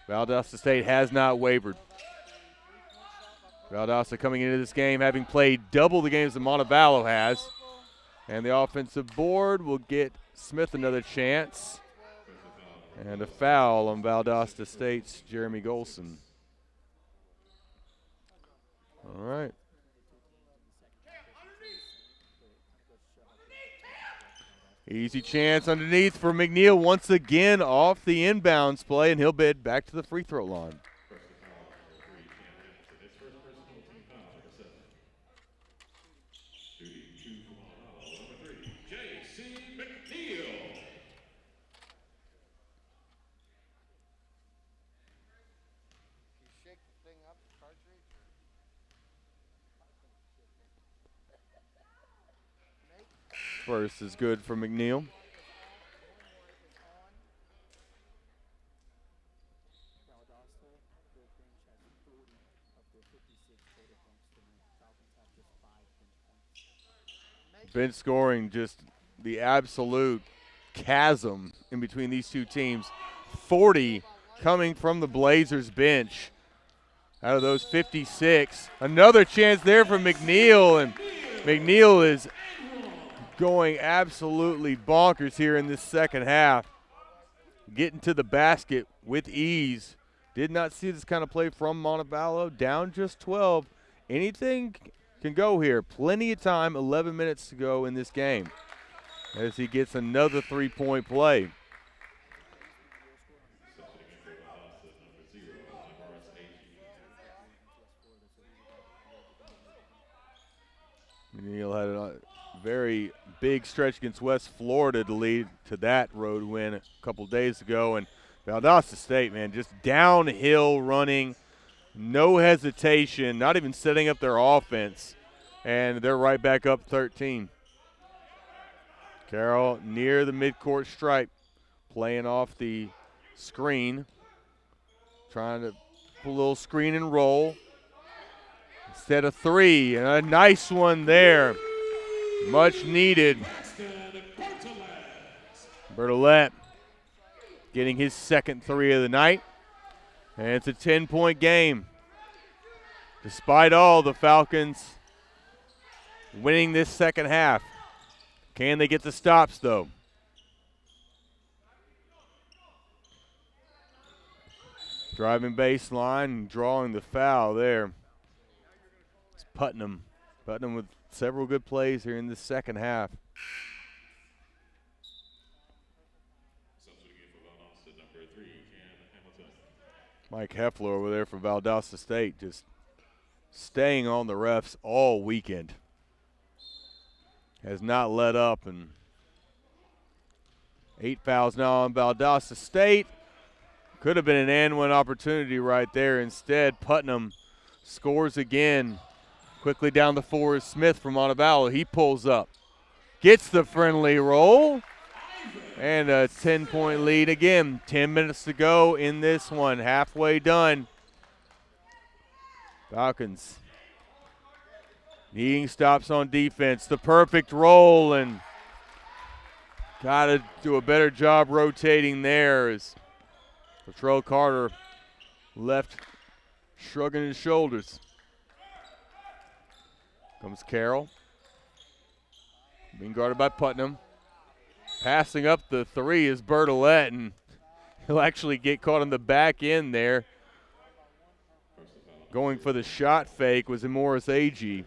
Valdosta State has not wavered. Valdosta coming into this game having played double the games that Montevallo has. And the offensive board will get Smith another chance. And a foul on Valdosta State's Jeremy Golson. All right. Easy chance underneath for McNeil once again off the inbounds play, and he'll bid back to the free throw line. First is good for McNeil. Bench scoring, just the absolute chasm in between these two teams. 40 coming from the Blazers bench out of those 56. Another chance there for McNeil, and McNeil is going absolutely bonkers here in this second half. Getting to the basket with ease. Did not see this kind of play from Montevallo. Down just 12. Anything can go here. Plenty of time, 11 minutes to go in this game as he gets another three-point play. McNeil had a very big stretch against West Florida to lead to that road win a couple days ago. And Valdosta State, man, just downhill running, no hesitation, not even setting up their offense. And they're right back up 13. Carroll near the midcourt stripe, playing off the screen, trying to pull a little screen and roll. Instead of three, and a nice one there. Much needed. Bertolette getting his second three of the night. And it's a 10-point game. Despite all, the Falcons winning this second half. Can they get the stops, though? Driving baseline, drawing the foul there. It's Putnam. Putnam with several good plays here in the second half. Mike Heffler over there for Valdosta State just staying on the refs all weekend. Has not let up, and 8 fouls now on Valdosta State. Could have been an and one opportunity right there. Instead, Putnam scores again. Quickly down the floor is Smith from Montevallo. He pulls up. Gets the friendly roll. And a 10-point lead again. 10 minutes to go in this one. Halfway done. Falcons needing stops on defense. The perfect roll, and got to do a better job rotating there as Latrell Carter left shrugging his shoulders. Comes Carroll. Being guarded by Putnam. Passing up the three is Bertolette, and he'll actually get caught on the back end there. Going for the shot fake was Morris Agee,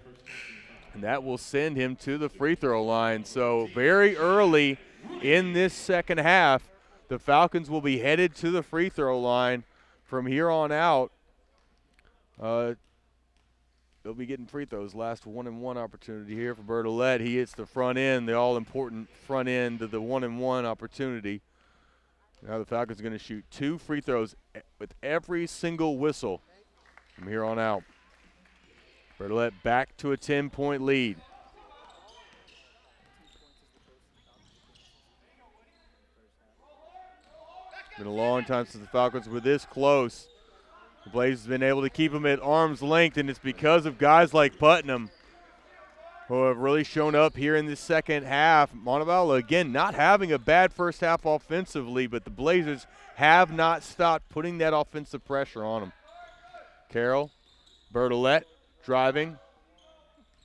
and that will send him to the free throw line. So very early in this second half, the Falcons will be headed to the free throw line from here on out. They'll be getting free throws. Last 1-and-1 opportunity here for Bertolette. He hits the front end, the all-important front end of the 1-and-1 opportunity. Now the Falcons are going to shoot 2 free throws with every single whistle from here on out. Bertolette back to a 10-point lead. It's been a long time since the Falcons were this close. The Blazers have been able to keep them at arm's length, and it's because of guys like Putnam who have really shown up here in the second half. Montevallo, again, not having a bad first half offensively, but the Blazers have not stopped putting that offensive pressure on them. Carroll, Bertolette driving.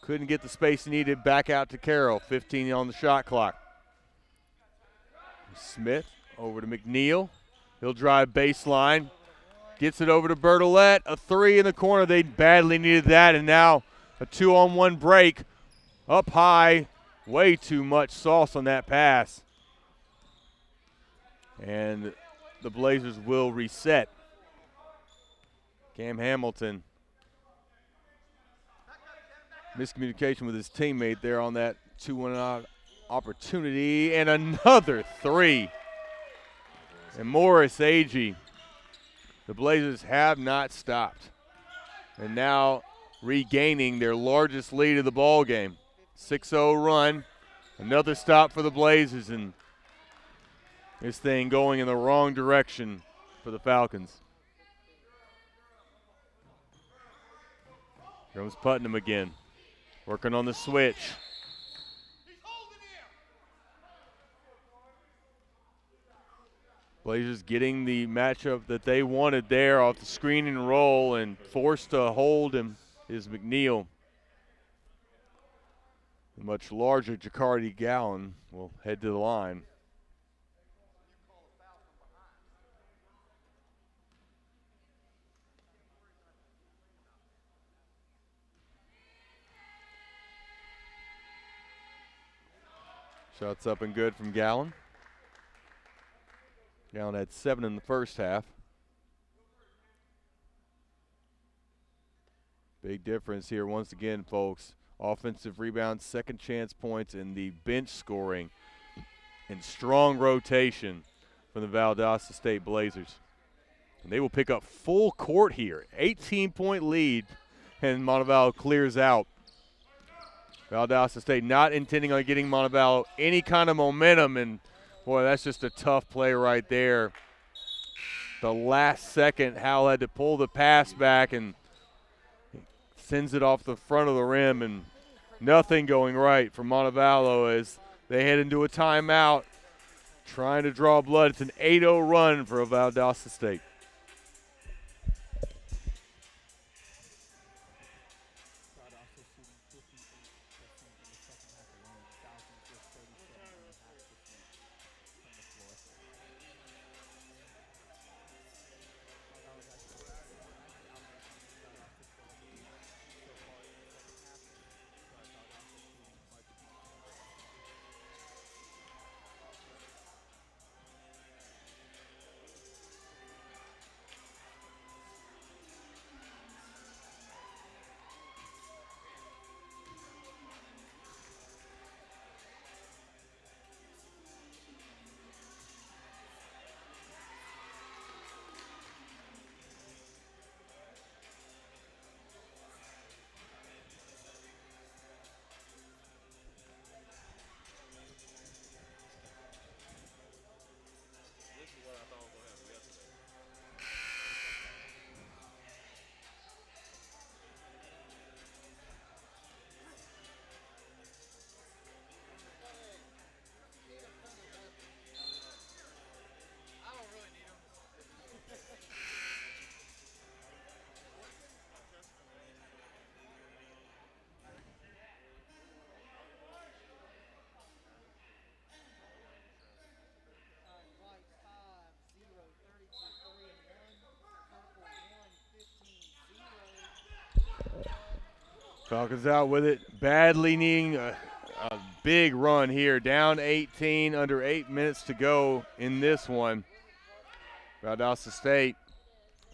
Couldn't get the space needed. Back out to Carroll, 15 on the shot clock. Smith over to McNeil. He'll drive baseline. Gets it over to Bertolette. A three in the corner. They badly needed that, and now a 2-on-1 break. Up high. Way too much sauce on that pass. And the Blazers will reset. Cam Hamilton. Miscommunication with his teammate there on that 2-1 opportunity. And another three. And Morris Agee. The Blazers have not stopped. And now regaining their largest lead of the ball game. 6-0 run. Another stop for the Blazers, and this thing going in the wrong direction for the Falcons. Here comes Putnam again, working on the switch. Blazers getting the matchup that they wanted there off the screen and roll, and forced to hold him is McNeil. The much larger Jacardi Gowan will head to the line. Shots up and good from Gowan. Gowan had 7 in the first half. Big difference here once again, folks. Offensive rebounds, second chance points, and the bench scoring and strong rotation from the Valdosta State Blazers. And they will pick up full court here. 18-point lead, and Montevallo clears out. Valdosta State not intending on getting Montevallo any kind of momentum, and boy, that's just a tough play right there. The last second, Howell had to pull the pass back and sends it off the front of the rim, and nothing going right for Montevallo as they head into a timeout, trying to draw blood. It's an 8-0 run for Valdosta State. Falcons out with it, badly needing a big run here. Down 18, under 8 minutes to go in this one. Valdosta State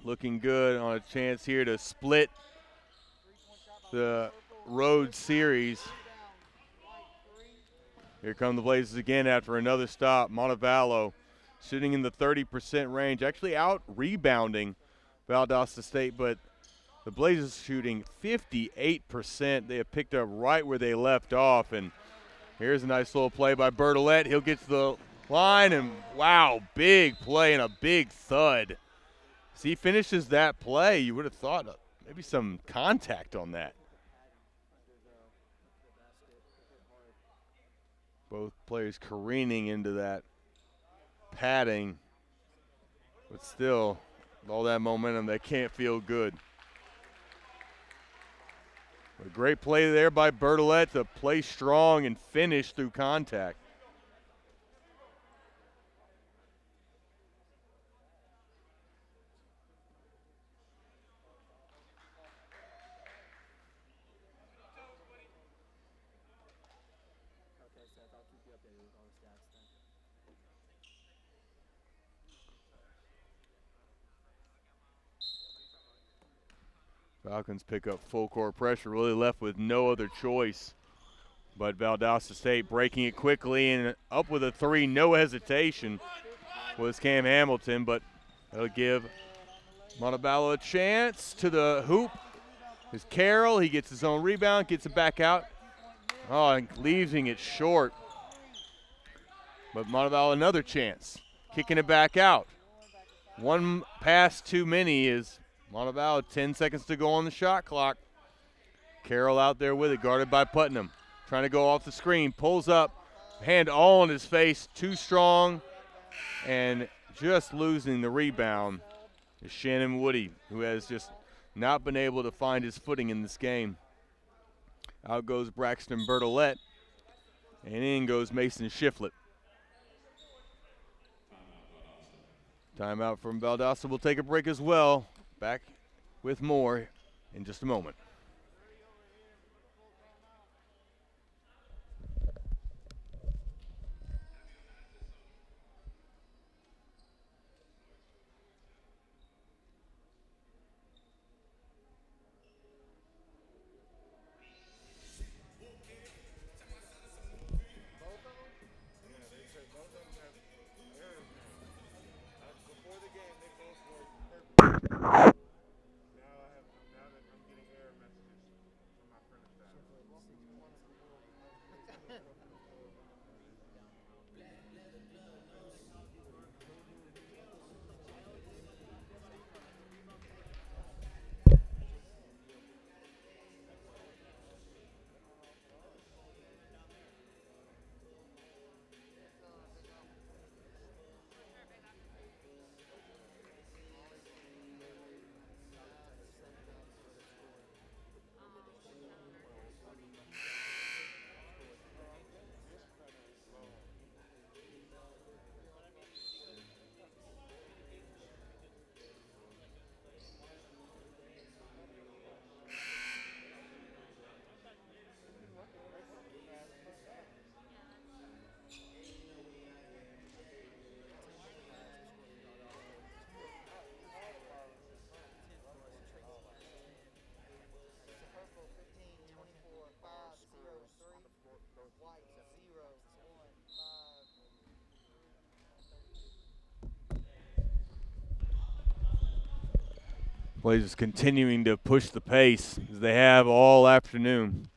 looking good on a chance here to split the road series. Here come the Blazers again after another stop. Montevallo shooting in the 30% range, actually out rebounding Valdosta State, but the Blazers shooting 58%. They have picked up right where they left off. And here's a nice little play by Bertolette. He'll get to the line, and wow, big play and a big thud. As he finishes that play, you would have thought maybe some contact on that. Both players careening into that padding. But still, with all that momentum, they can't feel good. A great play there by Bertolette to play strong and finish through contact. Falcons pick up full court pressure, really left with no other choice. But Valdosta State breaking it quickly and up with a three, no hesitation, was Cam Hamilton, but that'll give Montevallo a chance to the hoop. Is Carroll, he gets his own rebound, gets it back out. Oh, and leaving it short. But Montevallo another chance, kicking it back out. One pass too many is Montevallo, 10 seconds to go on the shot clock. Carroll out there with it, guarded by Putnam. Trying to go off the screen, pulls up, hand all in his face, too strong, and just losing the rebound is Shannon Woody, who has just not been able to find his footing in this game. Out goes Braxton Bertolette, and in goes Mason Shiflett. Timeout from Valdosta. We'll take a break as well. Back with more in just a moment. Blazers continuing to push the pace as they have all afternoon.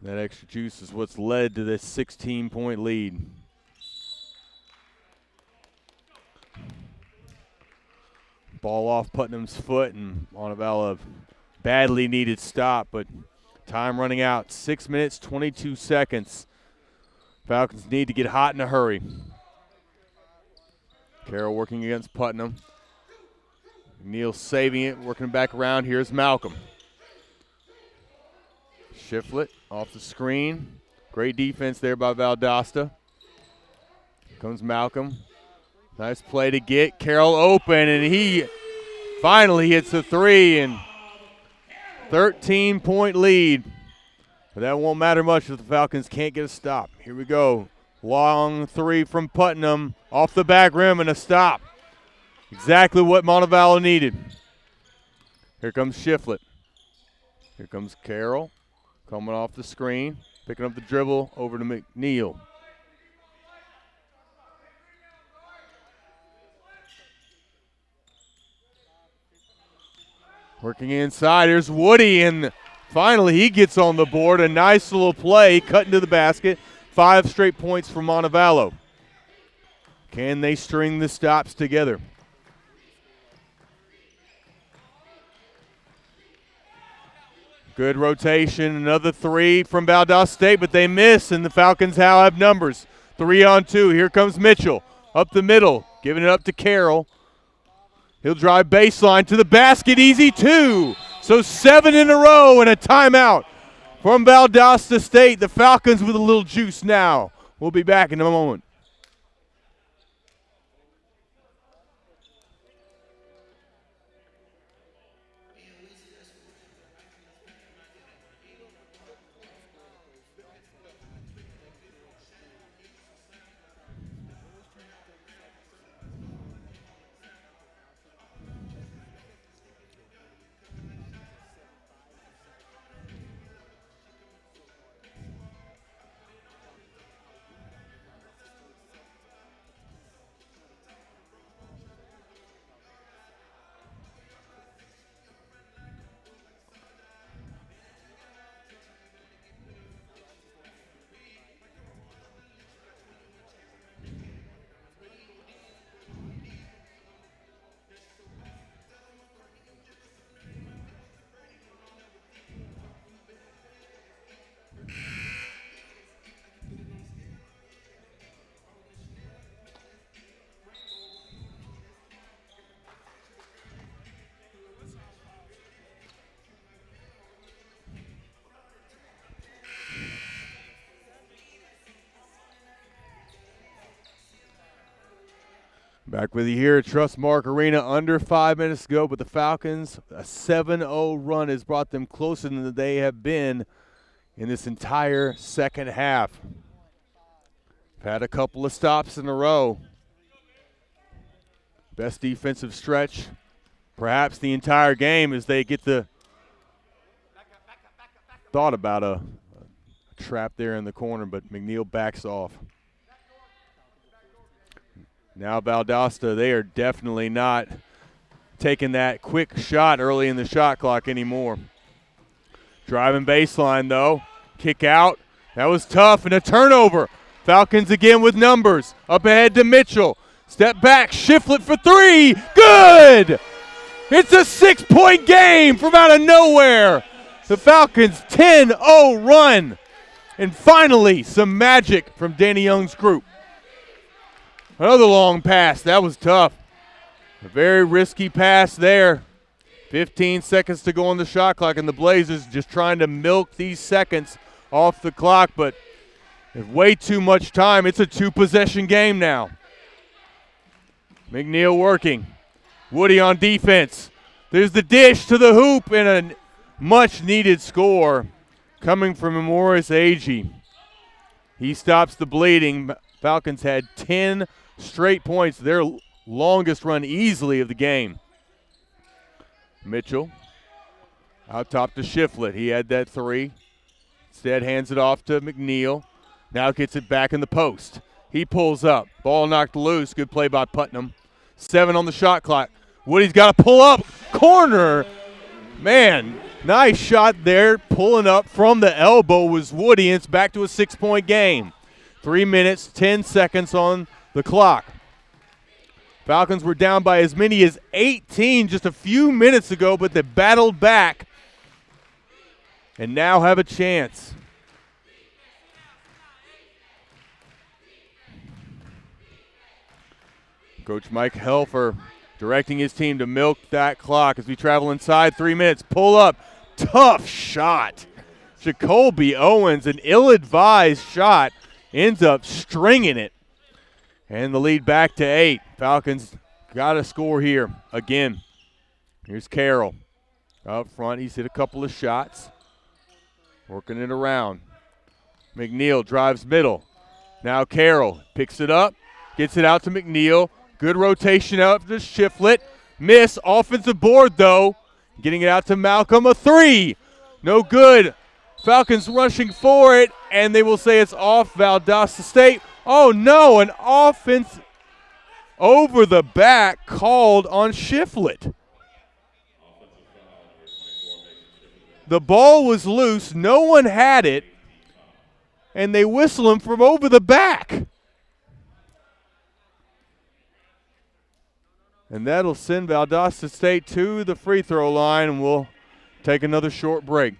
That extra juice is what's led to this 16-point lead. Ball off Putnam's foot, and Montevallo badly needed stop, but time running out. 6 minutes, 22 seconds. Falcons need to get hot in a hurry. Carroll working against Putnam. Neal saving it, working back around. Here's Malcolm. Shiflett off the screen. Great defense there by Valdosta. Here comes Malcolm. Nice play to get Carroll open, and he finally hits a three, and 13-point lead. But that won't matter much if the Falcons can't get a stop. Here we go. Long three from Putnam, off the back rim, and a stop. Exactly what Montevallo needed. Here comes Shiflett. Here comes Carroll, coming off the screen, picking up the dribble over to McNeil. Working inside, here's Woody, and finally he gets on the board. A nice little play, cutting to the basket. 5 straight points for Montevallo. Can they string the stops together? Good rotation, another three from Valdosta State, but they miss, and the Falcons now have numbers. 3-on-2, here comes Mitchell, up the middle, giving it up to Carroll. He'll drive baseline to the basket, easy two. So 7 in a row and a timeout from Valdosta State. The Falcons with a little juice now. We'll be back in a moment. Back with you here at Trustmark Arena. Under 5 minutes to go, but the Falcons, a 7-0 run has brought them closer than they have been in this entire second half. Had a couple of stops in a row. Best defensive stretch, perhaps the entire game, as they get the thought about a trap there in the corner, but McNeil backs off. Now Valdosta, they are definitely not taking that quick shot early in the shot clock anymore. Driving baseline, though. Kick out. That was tough, and a turnover. Falcons again with numbers. Up ahead to Mitchell. Step back, Shiflett for three. Good! It's a 6-point game from out of nowhere. The Falcons' 10-0 run. And finally, some magic from Danny Young's group. Another long pass. That was tough. A very risky pass there. 15 seconds to go on the shot clock, and the Blazers just trying to milk these seconds off the clock, but there's way too much time. It's a two-possession game now. McNeil working. Woody on defense. There's the dish to the hoop, and a much-needed score coming from Morris Agee. He stops the bleeding. Falcons had 10 straight points, their longest run easily of the game. Mitchell out top to Shiflett. He had that three. Instead hands it off to McNeil. Now gets it back in the post. He pulls up. Ball knocked loose. Good play by Putnam. 7 on the shot clock. Woody's got to pull up. Corner. Man, nice shot there. Pulling up from the elbow was Woody, and it's back to a 6-point game. 3 minutes, 10 seconds on the clock. Falcons were down by as many as 18 just a few minutes ago, but they battled back and now have a chance. Coach Mike Helfer directing his team to milk that clock as we travel inside. 3 minutes. Pull up. Tough shot. Jacoby Owens, an ill-advised shot, ends up stringing it. And the lead back to 8. Falcons got to score here again. Here's Carroll. Up front, he's hit a couple of shots. Working it around. McNeil drives middle. Now Carroll picks it up. Gets it out to McNeil. Good rotation out to Shiflett. Miss. Offensive board, though. Getting it out to Malcolm. A three. No good. Falcons rushing for it, and they will say it's off Valdosta State. Oh, no, an offense over the back called on Shiflett. The ball was loose. No one had it, and they whistle him from over the back. And that'll send Valdosta State to the free throw line, and we'll take another short break.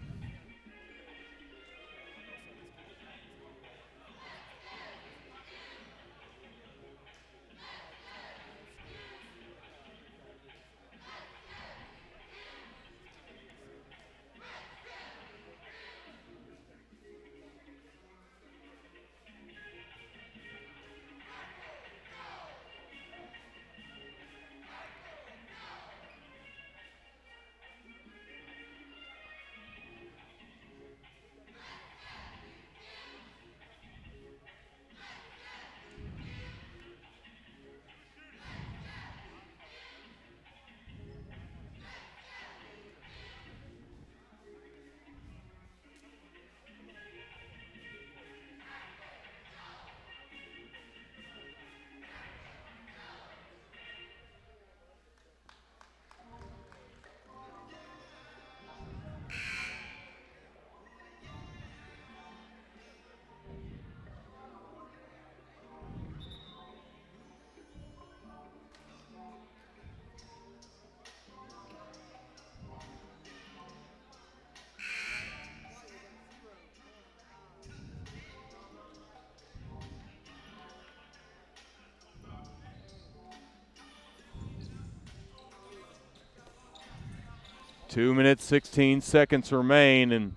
Two minutes, 16 seconds remain, and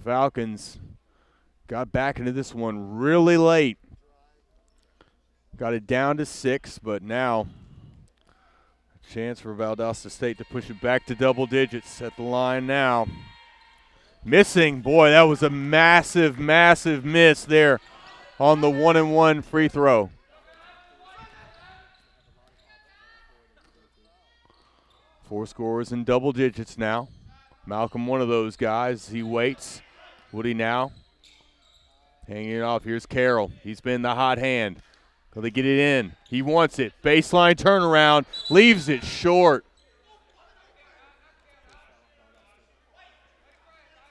Falcons got back into this one really late. Got it down to 6, but now a chance for Valdosta State to push it back to double digits at the line now. Missing. Boy, that was a massive, massive miss there on the 1-and-1 free throw. Four scorers in double digits now. Malcolm, one of those guys. He waits. Woody now hanging it off. Here's Carroll. He's been the hot hand. Will they get it in? He wants it. Baseline turnaround. Leaves it short.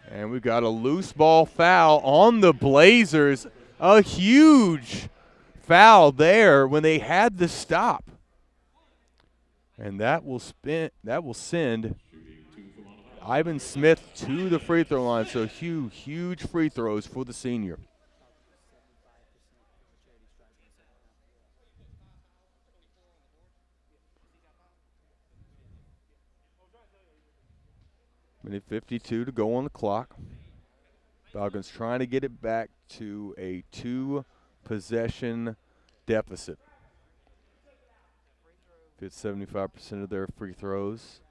And we've got a loose ball foul on the Blazers. A huge foul there when they had the stop. And that will send Ivan Smith to the free throw line. So huge free throws for the senior. Minute 52 to go on the clock. Falcons trying to get it back to a 2-possession deficit. Hit 75% of their free throws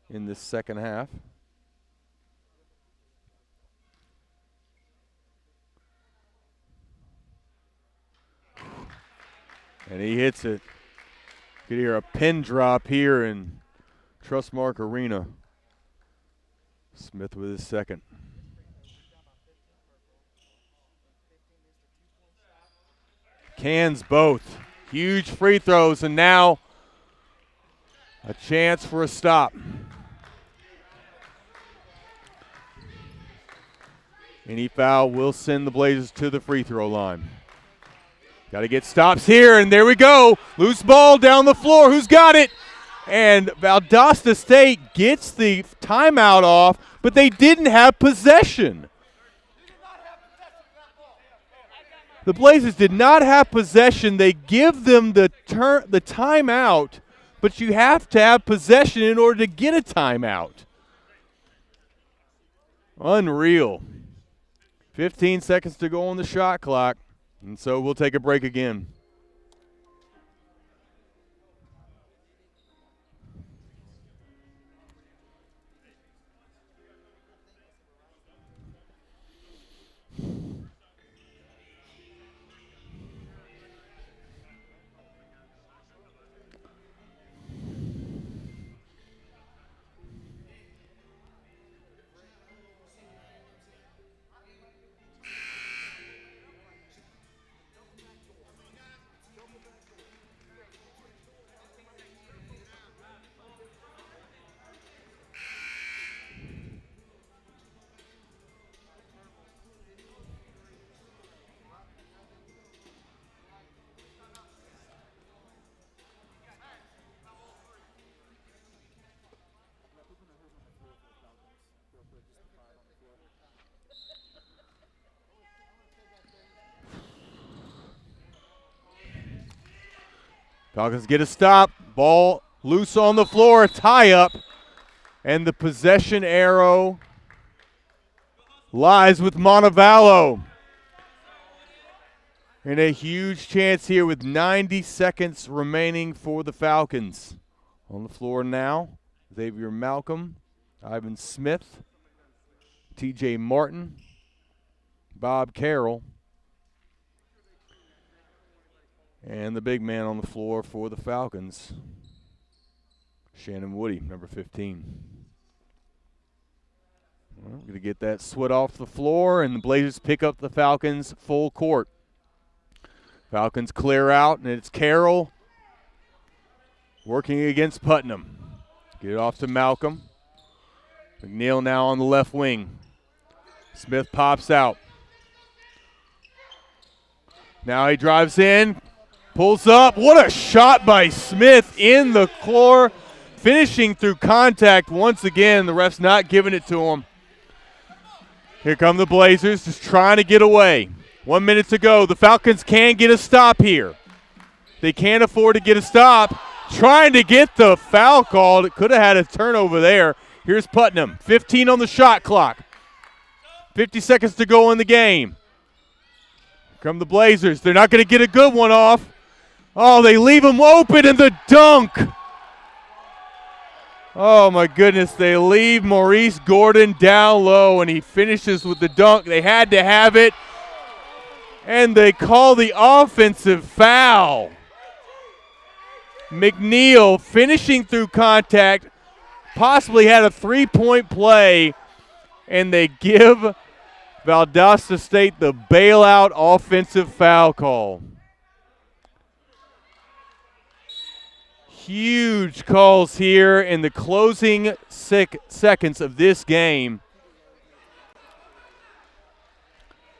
in this second half. And he hits it. You could hear a pin drop here in Trustmark Arena. Smith with his second. Cans both. Huge free throws, and now a chance for a stop. Any foul will send the Blazers to the free throw line. Got to get stops here, and there we go. Loose ball down the floor. Who's got it? And Valdosta State gets the timeout off, but they didn't have possession. The Blazers did not have possession. They give them the timeout, but you have to have possession in order to get a timeout. Unreal. 15 seconds to go on the shot clock, and so we'll take a break again. Falcons get a stop. Ball loose on the floor, a tie-up. And the possession arrow lies with Montevallo. And a huge chance here with 90 seconds remaining for the Falcons. On the floor now, Xavier Malcolm, Ivan Smith, TJ Martin, Bob Carroll, and the big man on the floor for the Falcons, Shannon Woody, number 15. Well, we're going to get that sweat off the floor, and the Blazers pick up the Falcons full court. Falcons clear out, and it's Carroll working against Putnam. Get it off to Malcolm. McNeil now on the left wing. Smith pops out. Now he drives in. Pulls up. What a shot by Smith in the core. Finishing through contact once again. The ref's not giving it to him. Here come the Blazers just trying to get away. 1 minute to go. The Falcons can get a stop here. They can't afford to get a stop. Trying to get the foul called. It could have had a turnover there. Here's Putnam. 15 on the shot clock. 50 seconds to go in the game. Here come the Blazers. They're not going to get a good one off. Oh, they leave him open in the dunk. Oh, my goodness. They leave Maurice Gordon down low, and he finishes with the dunk. They had to have it, and they call the offensive foul. McNeil finishing through contact, possibly had a three-point play, and they give Valdosta State the bailout offensive foul call. Huge calls here in the closing seconds of this game.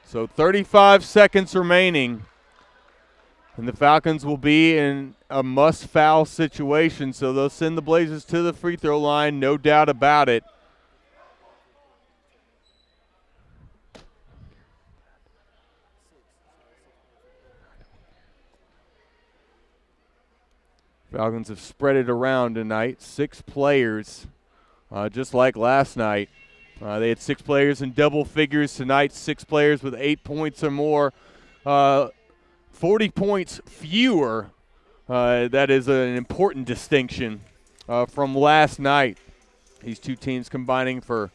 So 35 seconds remaining, and the Falcons will be in a must-foul situation, so they'll send the Blazers to the free throw line, no doubt about it. Falcons have spread it around tonight. 6 players, just like last night. They had 6 players in double figures tonight, 6 players with 8 points or more. 40 points fewer. That is an important distinction from last night. These two teams combining for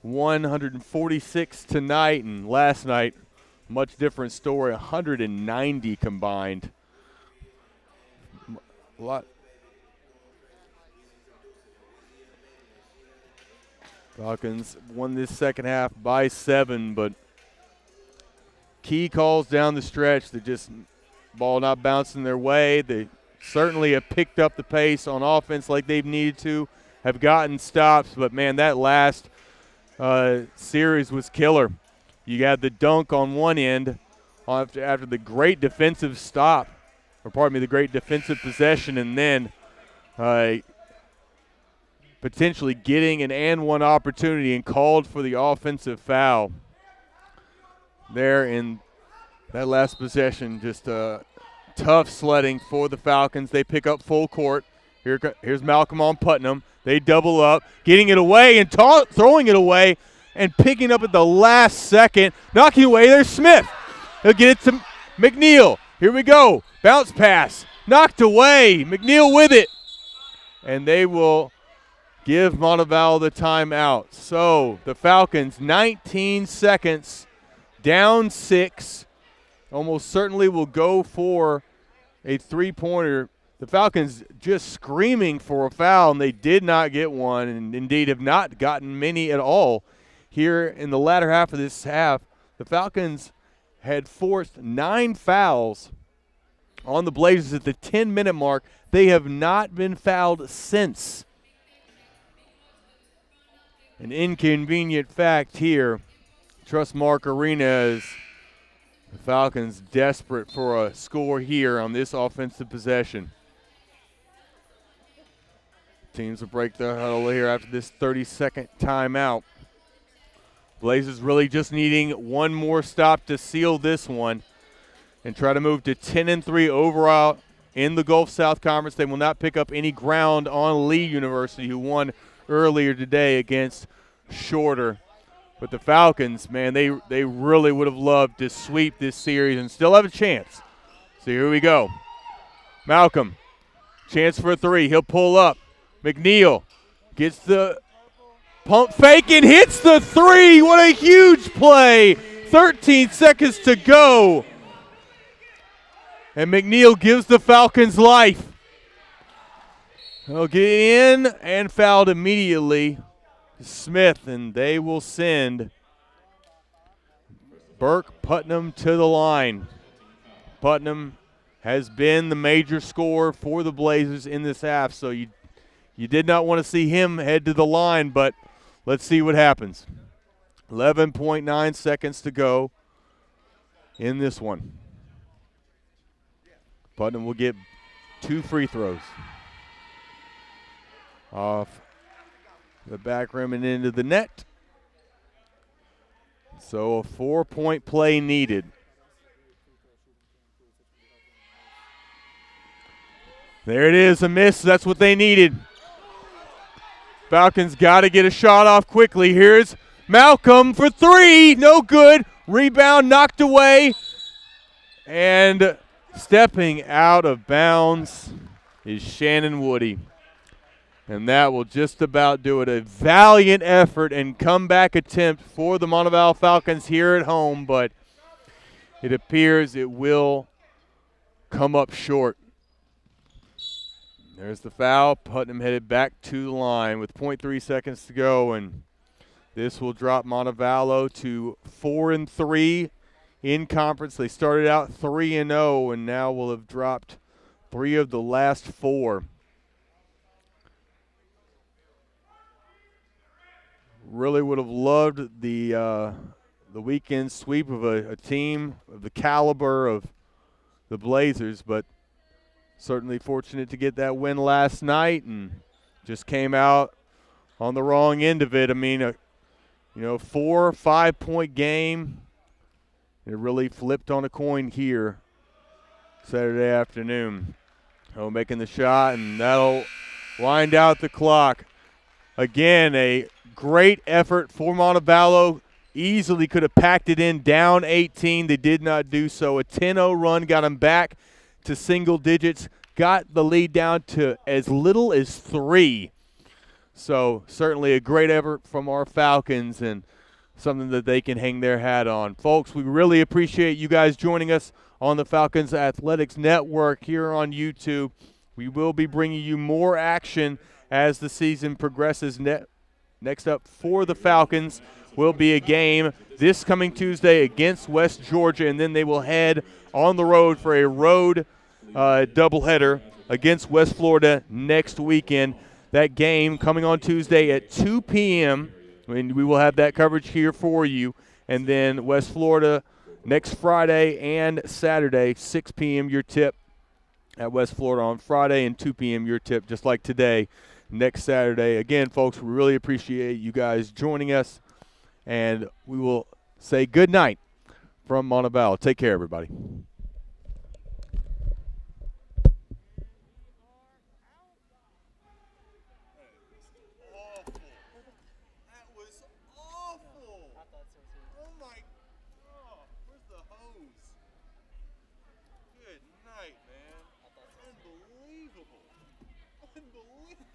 146 tonight, and last night, much different story, 190 combined. A lot. Falcons won this second half by 7, but key calls down the stretch. They just ball not bouncing their way. They certainly have picked up the pace on offense like they've needed to, have gotten stops, but man, that last series was killer. You got the dunk on one end after the great defensive stop, or pardon me, the great defensive possession, and then potentially getting an and one opportunity and called for the offensive foul there in that last possession. Just tough sledding for the Falcons. They pick up full court. Here's Malcolm on Putnam. They double up, getting it away and throwing it away and picking up at the last second. Knocking away, there's Smith. He'll get it to McNeil. Here we go. Bounce pass. Knocked away. McNeil with it. And they will give Montevallo the timeout. So the Falcons, 19 seconds, down 6. Almost certainly will go for a three-pointer. The Falcons just screaming for a foul, and they did not get one, and indeed have not gotten many at all here in the latter half of this half. The Falcons had forced 9 fouls on the Blazers at the 10-minute mark. They have not been fouled since. An inconvenient fact here. Trustmark Arena is the Falcons desperate for a score here on this offensive possession. Teams will break the huddle here after this 30-second timeout. Blazers really just needing one more stop to seal this one and try to move to 10-3 overall in the Gulf South Conference. They will not pick up any ground on Lee University, who won earlier today against Shorter. But the Falcons, man, they really would have loved to sweep this series and still have a chance. So here we go. Malcolm, chance for a 3. He'll pull up. McNeil gets the pump fake and hits the 3. What a huge play. 13 seconds to go. And McNeil gives the Falcons life. He'll get in and fouled immediately. Smith, and they will send Burke Putnam to the line. Putnam has been the major scorer for the Blazers in this half, so you did not want to see him head to the line, but let's see what happens. 11.9 seconds to go in this one. Putnam will get 2 free throws. Off the back rim and into the net. So a 4-point play needed. There it is, a miss. That's what they needed. Falcons got to get a shot off quickly. Here's Malcolm for 3. No good. Rebound knocked away. And Stepping out of bounds is Shannon Woody. And that will just about do it. A valiant effort and comeback attempt for the Montevallo Falcons here at home, but it appears it will come up short. There's the foul. Putnam headed back to the line with 0.3 seconds to go, and this will drop Montevallo to 4-3 in conference. They started out 3-0, and now will have dropped 3 of the last 4. Really would have loved the weekend sweep of a team of the caliber of the Blazers, but certainly fortunate to get that win last night and just came out on the wrong end of it. I mean, 4 or 5 point game. It really flipped on a coin here Saturday afternoon. Making the shot, and that'll wind out the clock. Again, a great effort for Montevallo. Easily could have packed it in down 18. They did not do so. A 10-0 run got them back to single digits. Got the lead down to as little as 3. So certainly a great effort from our Falcons and something that they can hang their hat on. Folks, we really appreciate you guys joining us on the Falcons Athletics Network here on YouTube. We will be bringing you more action as the season progresses. Next up for the Falcons will be a game this coming Tuesday against West Georgia, and then they will head on the road for a road doubleheader against West Florida next weekend. That game coming on Tuesday at 2 p.m., and we will have that coverage here for you. And then West Florida next Friday and Saturday, 6 p.m. your tip at West Florida on Friday, and 2 p.m. your tip, just like today, next Saturday. Again, folks, we really appreciate you guys joining us, and we will say good night from Montevallo. Take care, everybody.